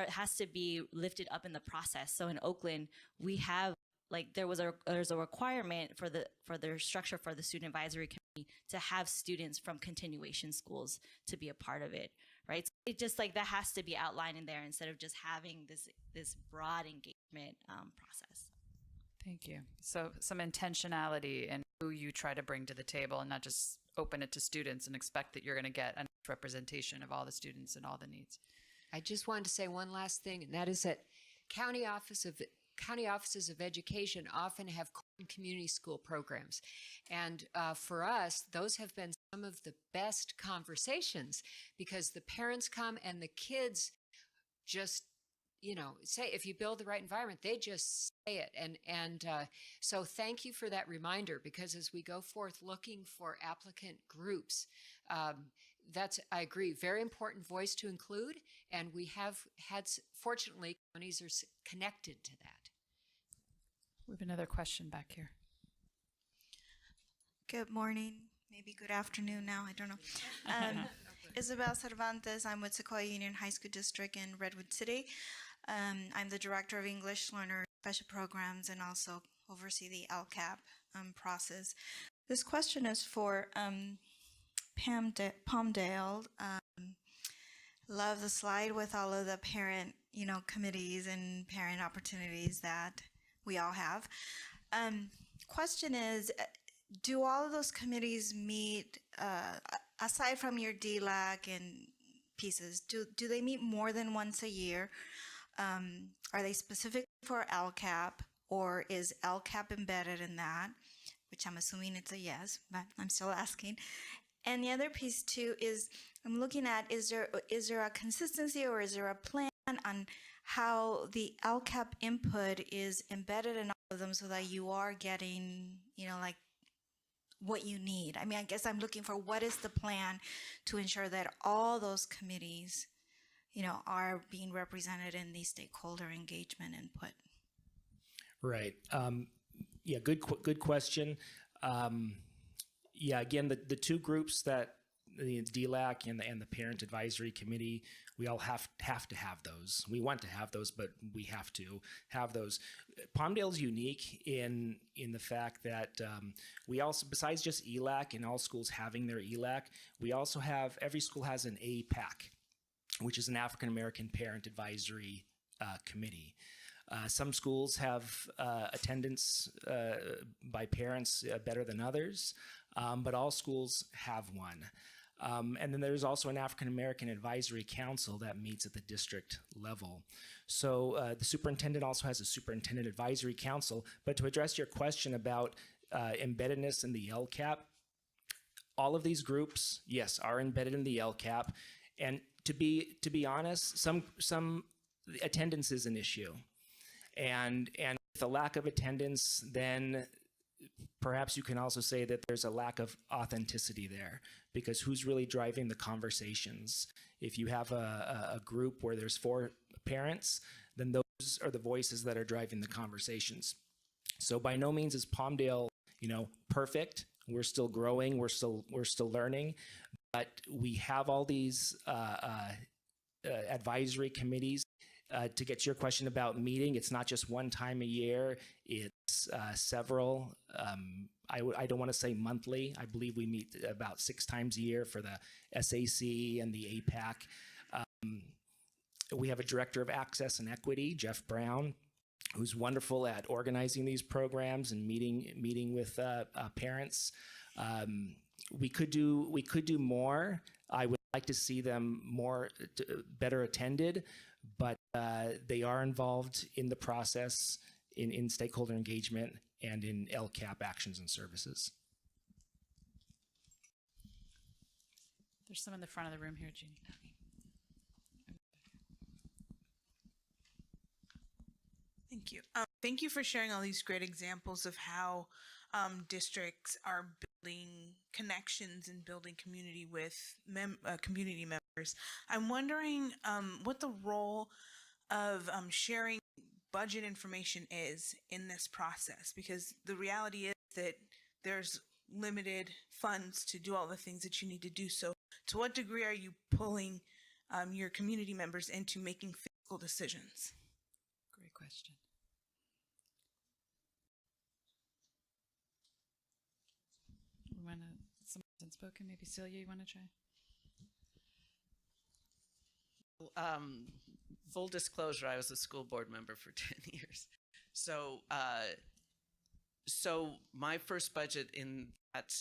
has to be lifted up in the process. So in Oakland, we have there's a requirement for their structure for the student advisory committee to have students from continuation schools to be a part of it, right? So it just that has to be outlined in there instead of just having this broad engagement process. Thank you. So some intentionality in who you try to bring to the table and not just open it to students and expect that you're going to get a representation of all the students and all the needs. I just wanted to say one last thing, and that is that county offices of education often have community school programs. And for us, those have been some of the best conversations because the parents come and the kids just, say, if you build the right environment, they just say it. And so thank you for that reminder, because as we go forth looking for applicant groups, that's, I agree, very important voice to include. And we have had, fortunately, counties are connected to that. We have another question back here. Good morning, maybe good afternoon now, I don't know. Isabel Cervantes, I'm with Sequoia Union High School District in Redwood City. I'm the Director of English Learner Special Programs and also oversee the LCAP process. This question is for Palmdale. Love the slide with all of the parent, committees and parent opportunities that we all have. Question is, do all of those committees meet, aside from your DLAC and pieces, do they meet more than once a year? Are they specific for LCAP, or is LCAP embedded in that? Which I'm assuming it's a yes, but I'm still asking. And the other piece too is I'm looking at, is there a consistency or is there a plan on how the LCAP input is embedded in all of them so that you are getting, what you need? I mean, I guess I'm looking for what is the plan to ensure that all those committees, are being represented in the stakeholder engagement input. Right. Yeah, good question. Yeah, again, the two groups that the DLAC and the Parent Advisory Committee, we all have to have those. We want to have those, but we have to have those. Palmdale's unique in the fact that we also, besides just ELAC and all schools having their ELAC, we also have, every school has an APAC, which is an African American Parent Advisory Committee. Some schools have attendance by parents better than others, but all schools have one. And then there's also an African American Advisory Council that meets at the district level. So the superintendent also has a Superintendent Advisory Council. But to address your question about embeddedness in the LCAP, all of these groups, yes, are embedded in the LCAP. And to be honest, some attendance is an issue. And with a lack of attendance, then perhaps you can also say that there's a lack of authenticity there, because who's really driving the conversations? If you have a group where there's 4 parents, then those are the voices that are driving the conversations. So by no means is Palmdale, perfect. We're still growing. We're still learning, but we have all these advisory committees. To get to your question about meeting, it's not just one time a year. It's several. I don't want to say monthly. I believe we meet about 6 times a year for the SAC and the APAC. We have a director of access and equity, Jeff Brown, who's wonderful at organizing these programs and meeting with parents. We could do more. I would like to see them better attended, but they are involved in the process in stakeholder engagement and in LCAP actions and services. There's some in the front of the room here, Jeannie. Thank you. Thank you for sharing all these great examples of how districts are building connections and building community with community members. I'm wondering what the role of sharing budget information is in this process, because the reality is that there's limited funds to do all the things that you need to do. So to what degree are you pulling your community members into making fiscal decisions? Great question. Someone hasn't spoken. Maybe Celia, you want to try? Full disclosure, I was a school board member for 10 years. So my first budget in that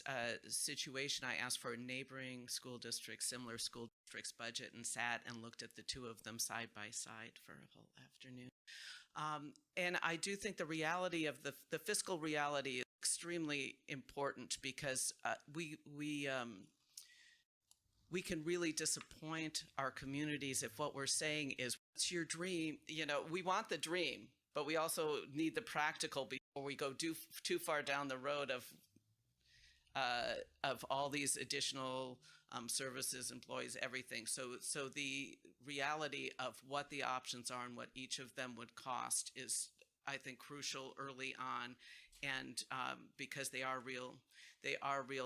situation, I asked for a neighboring school district, similar school district's budget, and sat and looked at the 2 of them side by side for a whole afternoon. And I do think the reality of the fiscal reality is extremely important, because we can really disappoint our communities if what we're saying is, what's your dream? We want the dream, but we also need the practical before we go too far down the road of all these additional services, employees, everything. So the reality of what the options are and what each of them would cost is, I think, crucial early on, and because they are real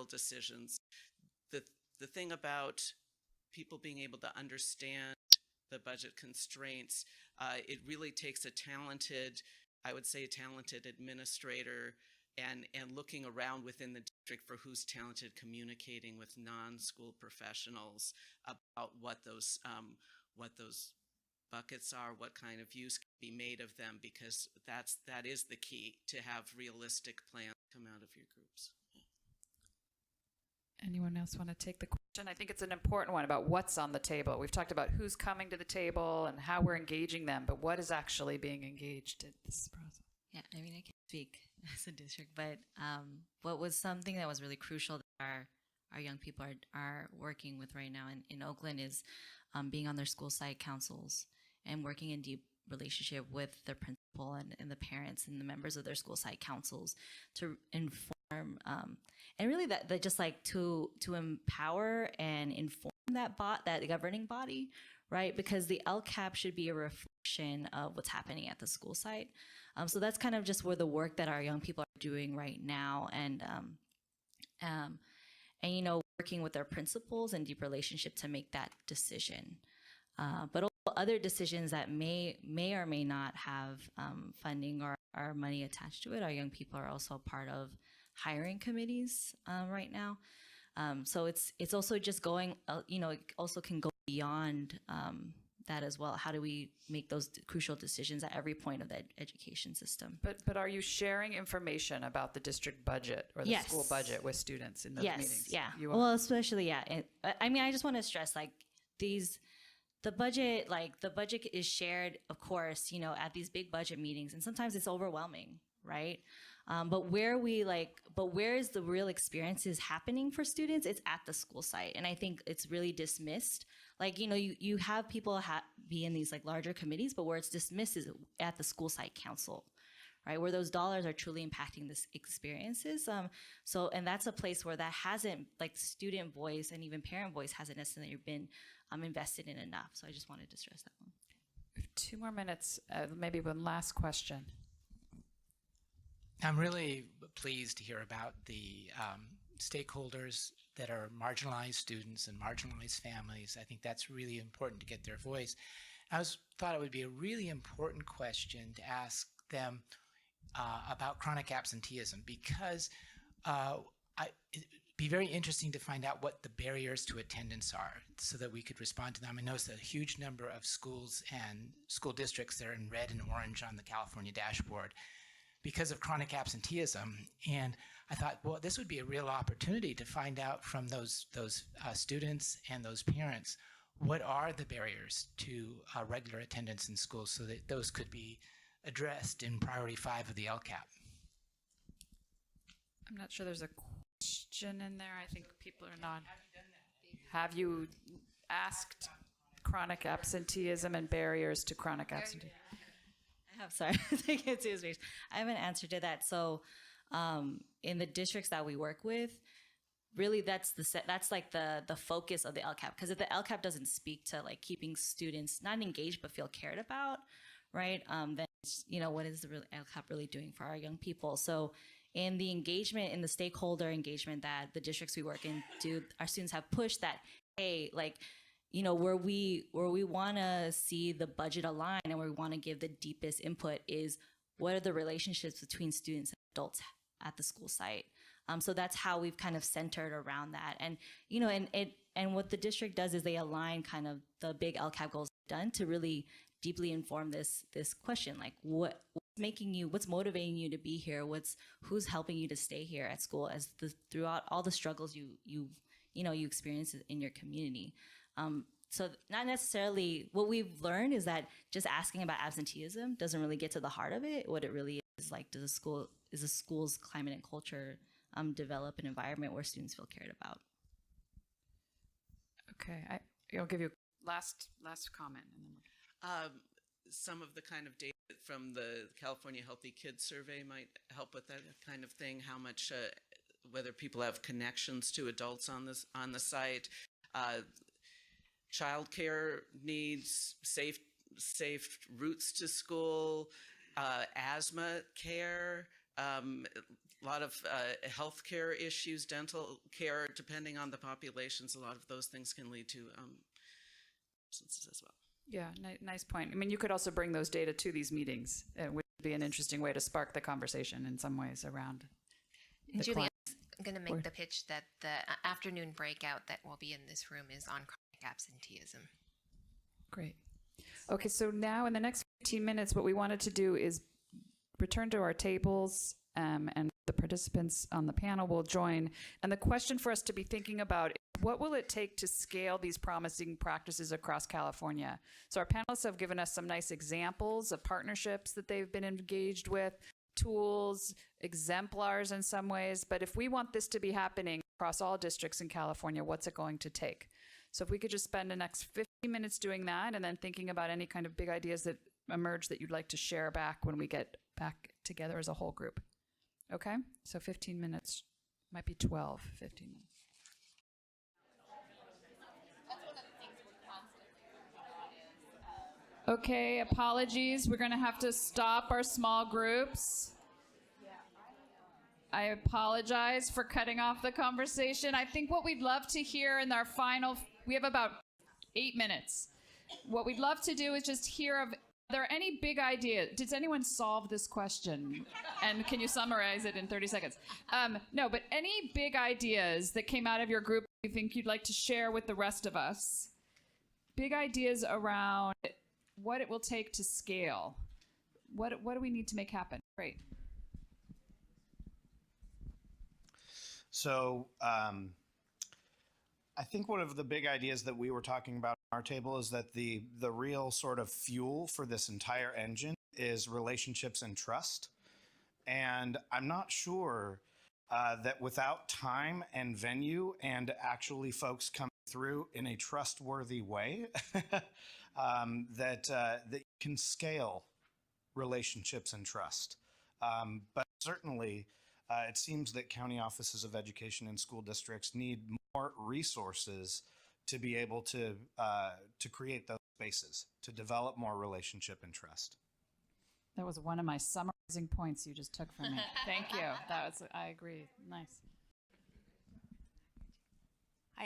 decisions. The thing about people being able to understand the budget constraints, it really takes a talented administrator and looking around within the district for who's talented communicating with non-school professionals about what those buckets are, what kind of use can be made of them, because that is the key to have realistic plans come out of your groups. Anyone else want to take the question? I think it's an important one about what's on the table. We've talked about who's coming to the table and how we're engaging them, but what is actually being engaged in this process? Yeah, I mean, I can't speak as a district, but what was something that was really crucial that our young people are working with right now in Oakland is being on their school site councils and working in deep relationship with their principal and the parents and the members of their school site councils to inform and really that just like to empower and inform that governing body, right? Because the LCAP should be a reflection of what's happening at the school site. So that's kind of just where the work that our young people are doing right now, and working with their principals in deep relationship to make that decision. But also other decisions that may or may not have funding or money attached to it, our young people are also a part of hiring committees right now. So it's also just going, it also can go beyond that as well. How do we make those crucial decisions at every point of the education system? But are you sharing information about the district budget or the school budget with students in those meetings? Yeah. You are? Well, especially, yeah. I mean, I just want to stress, like, the budget is shared, of course, at these big budget meetings, and sometimes it's overwhelming, right? But where is the real experiences happening for students? It's at the school site. And I think it's really dismissed. Like, you have people be in these like larger committees, but where it's dismissed is at the school site council, right? Where those dollars are truly impacting this experiences. And that's a place where that hasn't, like student voice and even parent voice hasn't necessarily been invested in enough. So I just wanted to stress that one. 2 more minutes, maybe one last question. I'm really pleased to hear about the stakeholders that are marginalized students and marginalized families. I think that's really important to get their voice. Thought it would be a really important question to ask them about chronic absenteeism, because it'd be very interesting to find out what the barriers to attendance are so that we could respond to them. I noticed a huge number of schools and school districts that are in red and orange on the California dashboard because of chronic absenteeism. And I thought, well, this would be a real opportunity to find out from those students and those parents, what are the barriers to regular attendance in schools so that those could be addressed in priority 5 of the LCAP. I'm not sure there's a question in there. I think people are not. Have you asked chronic absenteeism and barriers to chronic absenteeism? I have, sorry, I have an answer to that. So in the districts that we work with, really that's like the focus of the LCAP, because if the LCAP doesn't speak to like keeping students not engaged but feel cared about, right, then what is the LCAP really doing for our young people? So in the engagement, in the stakeholder engagement that the districts we work in do, our students have pushed that, hey, like, where we want to see the budget align and where we want to give the deepest input is what are the relationships between students and adults at the school site. So that's how we've kind of centered around that. And, and what the district does is they align kind of the big LCAP goals done to really deeply inform this question, like what's motivating you to be here? Who's helping you to stay here at school throughout all the struggles you experience in your community. So not necessarily, what we've learned is that just asking about absenteeism doesn't really get to the heart of it. What it really is like, is the school's climate and culture develop an environment where students feel cared about? Okay, I'll give you last comment. And then Some of the kind of data from the California Healthy Kids Survey might help with that kind of thing. How much, whether people have connections to adults on the site, childcare needs, safe routes to school, asthma care, a lot of healthcare issues, dental care, depending on the populations. A lot of those things can lead to absences as well. Yeah, nice point. I mean, you could also bring those data to these meetings, which would be an interesting way to spark the conversation in some ways around. And Julie, I'm going to make the pitch that the afternoon breakout that will be in this room is on chronic absenteeism. Great. Okay, so now in the next 15 minutes, what we wanted to do is return to our tables, and the participants on the panel will join. And the question for us to be thinking about is, what will it take to scale these promising practices across California? So our panelists have given us some nice examples of partnerships that they've been engaged with, tools, exemplars in some ways. But if we want this to be happening across all districts in California, what's it going to take? So if we could just spend the next 15 minutes doing that and then thinking about any kind of big ideas that emerge that you'd like to share back when we get back together as a whole group. Okay? So 15 minutes, might be 12, 15 minutes. Okay, apologies. We're going to have to stop our small groups. I apologize for cutting off the conversation. I think what we'd love to hear in our final, we have about 8 minutes. What we'd love to do is just hear of, are there any big ideas? Did anyone solve this question? And can you summarize it in 30 seconds? No, but any big ideas that came out of your group you think you'd like to share with the rest of us? Big ideas around what it will take to scale. What do we need to make happen? Great. So I think one of the big ideas that we were talking about on our table is that the real sort of fuel for this entire engine is relationships and trust. And I'm not sure that without time and venue and actually folks coming through in a trustworthy way, that you can scale relationships and trust. But certainly, it seems that county offices of education and school districts need more resources to be able to create those spaces, to develop more relationship and trust. That was one of my summarizing points you just took from me. Thank you. I agree. Nice.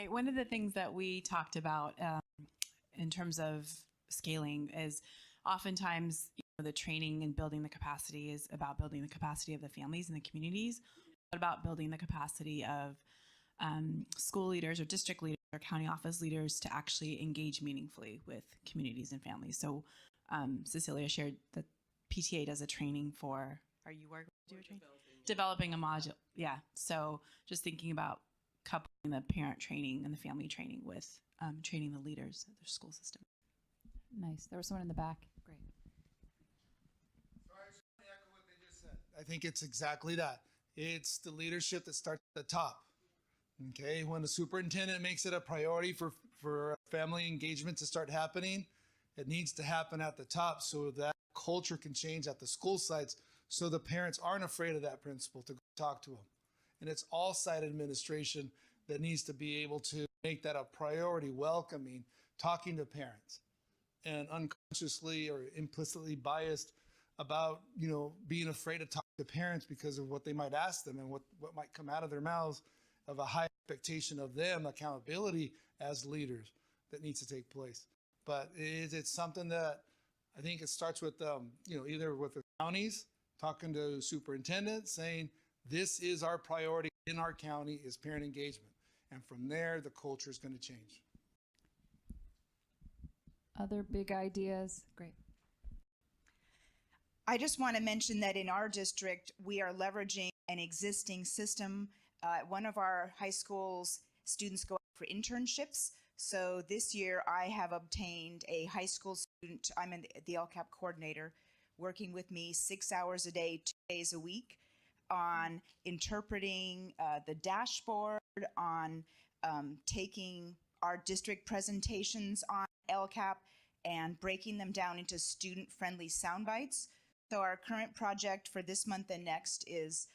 One of the things that we talked about in terms of scaling is oftentimes the training and building the capacity is about building the capacity of the families and the communities. What about building the capacity of school leaders or district leaders or county office leaders to actually engage meaningfully with communities and families? So Cecilia shared that PTA does a training for, are you working to do a training? Developing a module. Yeah. So just thinking about coupling the parent training and the family training with training the leaders of their school system. Nice. There was someone in the back. Great. So I just want to echo what they just said. I think it's exactly that. It's the leadership that starts at the top. Okay, when the superintendent makes it a priority for family engagement to start happening, it needs to happen at the top so that culture can change at the school sites so the parents aren't afraid of that principal to go talk to them. And it's all site administration that needs to be able to make that a priority, welcoming, talking to parents, and unconsciously or implicitly biased about, being afraid to talk to parents because of what they might ask them and what might come out of their mouths of a high expectation of them, accountability as leaders that needs to take place. But it's something that I think it starts with, either with the counties talking to superintendents saying, this is our priority in our county is parent engagement. And from there, the culture is going to change. Other big ideas? Great. I just want to mention that in our district, we are leveraging an existing system. One of our high schools, students go out for internships. So this year I have obtained a high school student, I'm the LCAP coordinator, working with me 6 hours a day, 2 days a week on interpreting the dashboard, on taking our district presentations on LCAP and breaking them down into student-friendly sound bites. So our current project for this month and next is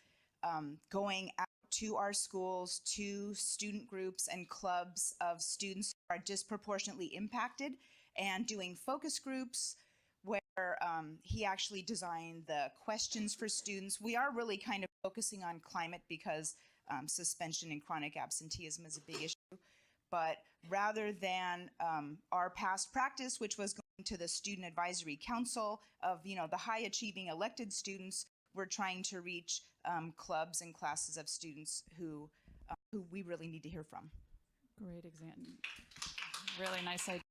going out to our schools, to student groups and clubs of students who are disproportionately impacted, and doing focus groups where he actually designed the questions for students. We are really kind of focusing on climate because suspension and chronic absenteeism is a big issue. But rather than our past practice, which was going to the Student Advisory Council of, the high achieving elected students, we're trying to reach clubs and classes of students who we really need to hear from. Great example. Really nice idea.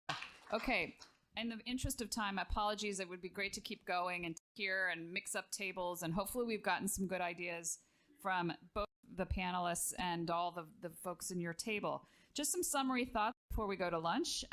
Okay. In the interest of time, apologies. It would be great to keep going and hear and mix up tables. And hopefully we've gotten some good ideas from both the panelists and all the folks in your table. Just some summary thoughts before we go to lunch.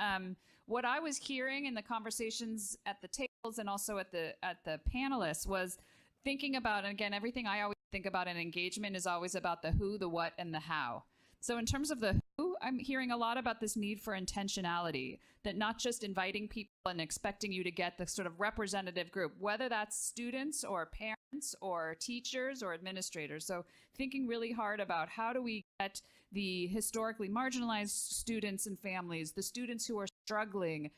What I was hearing in the conversations at the tables and also at the panelists was thinking about, and again, everything I always think about in engagement is always about the who, the what, and the how. So in terms of the who, I'm hearing a lot about this need for intentionality, that not just inviting people and expecting you to get the sort of representative group, whether that's students or parents or teachers or administrators. So thinking really hard about how do we get the historically marginalized students and families, the students who are struggling,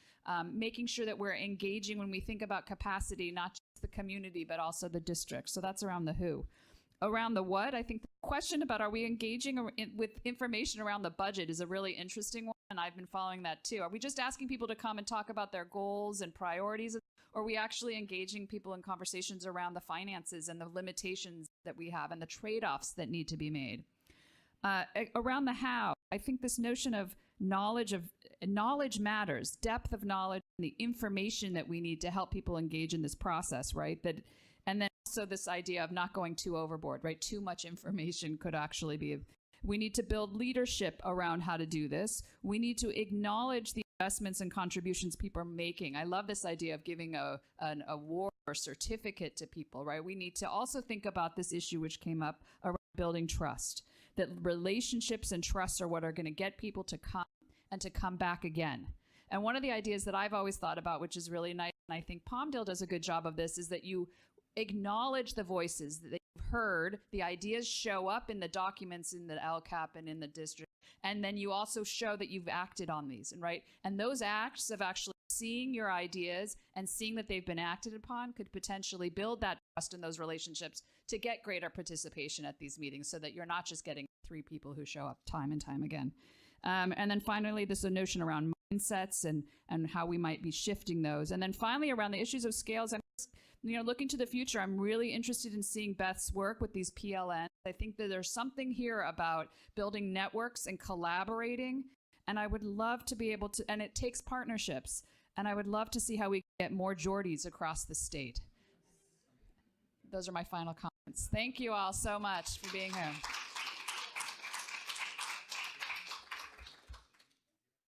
making sure that we're engaging when we think about capacity, not just the community, but also the district. So that's around the who. Around the what, I think the question about are we engaging with information around the budget is a really interesting one, and I've been following that too. Are we just asking people to come and talk about their goals and priorities, or are we actually engaging people in conversations around the finances and the limitations that we have and the trade-offs that need to be made? Around the how, I think this notion of knowledge matters, depth of knowledge, and the information that we need to help people engage in this process, right? And then also this idea of not going too overboard, right? Too much information could actually be. We need to build leadership around how to do this. We need to acknowledge the investments and contributions people are making. I love this idea of giving an award or certificate to people, right? We need to also think about this issue which came up around building trust, that relationships and trust are what are going to get people to come and to come back again. And one of the ideas that I've always thought about, which is really nice, and I think Palmdale does a good job of this, is that acknowledge the voices that you've heard, the ideas show up in the documents in the LCAP and in the district, and then you also show that you've acted on these, and right? And those acts of actually seeing your ideas and seeing that they've been acted upon could potentially build that trust in those relationships to get greater participation at these meetings, so that you're not just getting 3 people who show up time and time again. And then finally, this notion around mindsets and how we might be shifting those. And then finally, around the issues of scales, I'm just, looking to the future, I'm really interested in seeing Beth's work with these PLNs. I think that there's something here about building networks and collaborating. And I would love to be able to, and it takes partnerships. And I would love to see how we get more Geordies across the state. Those are my final comments. Thank you all so much for being here.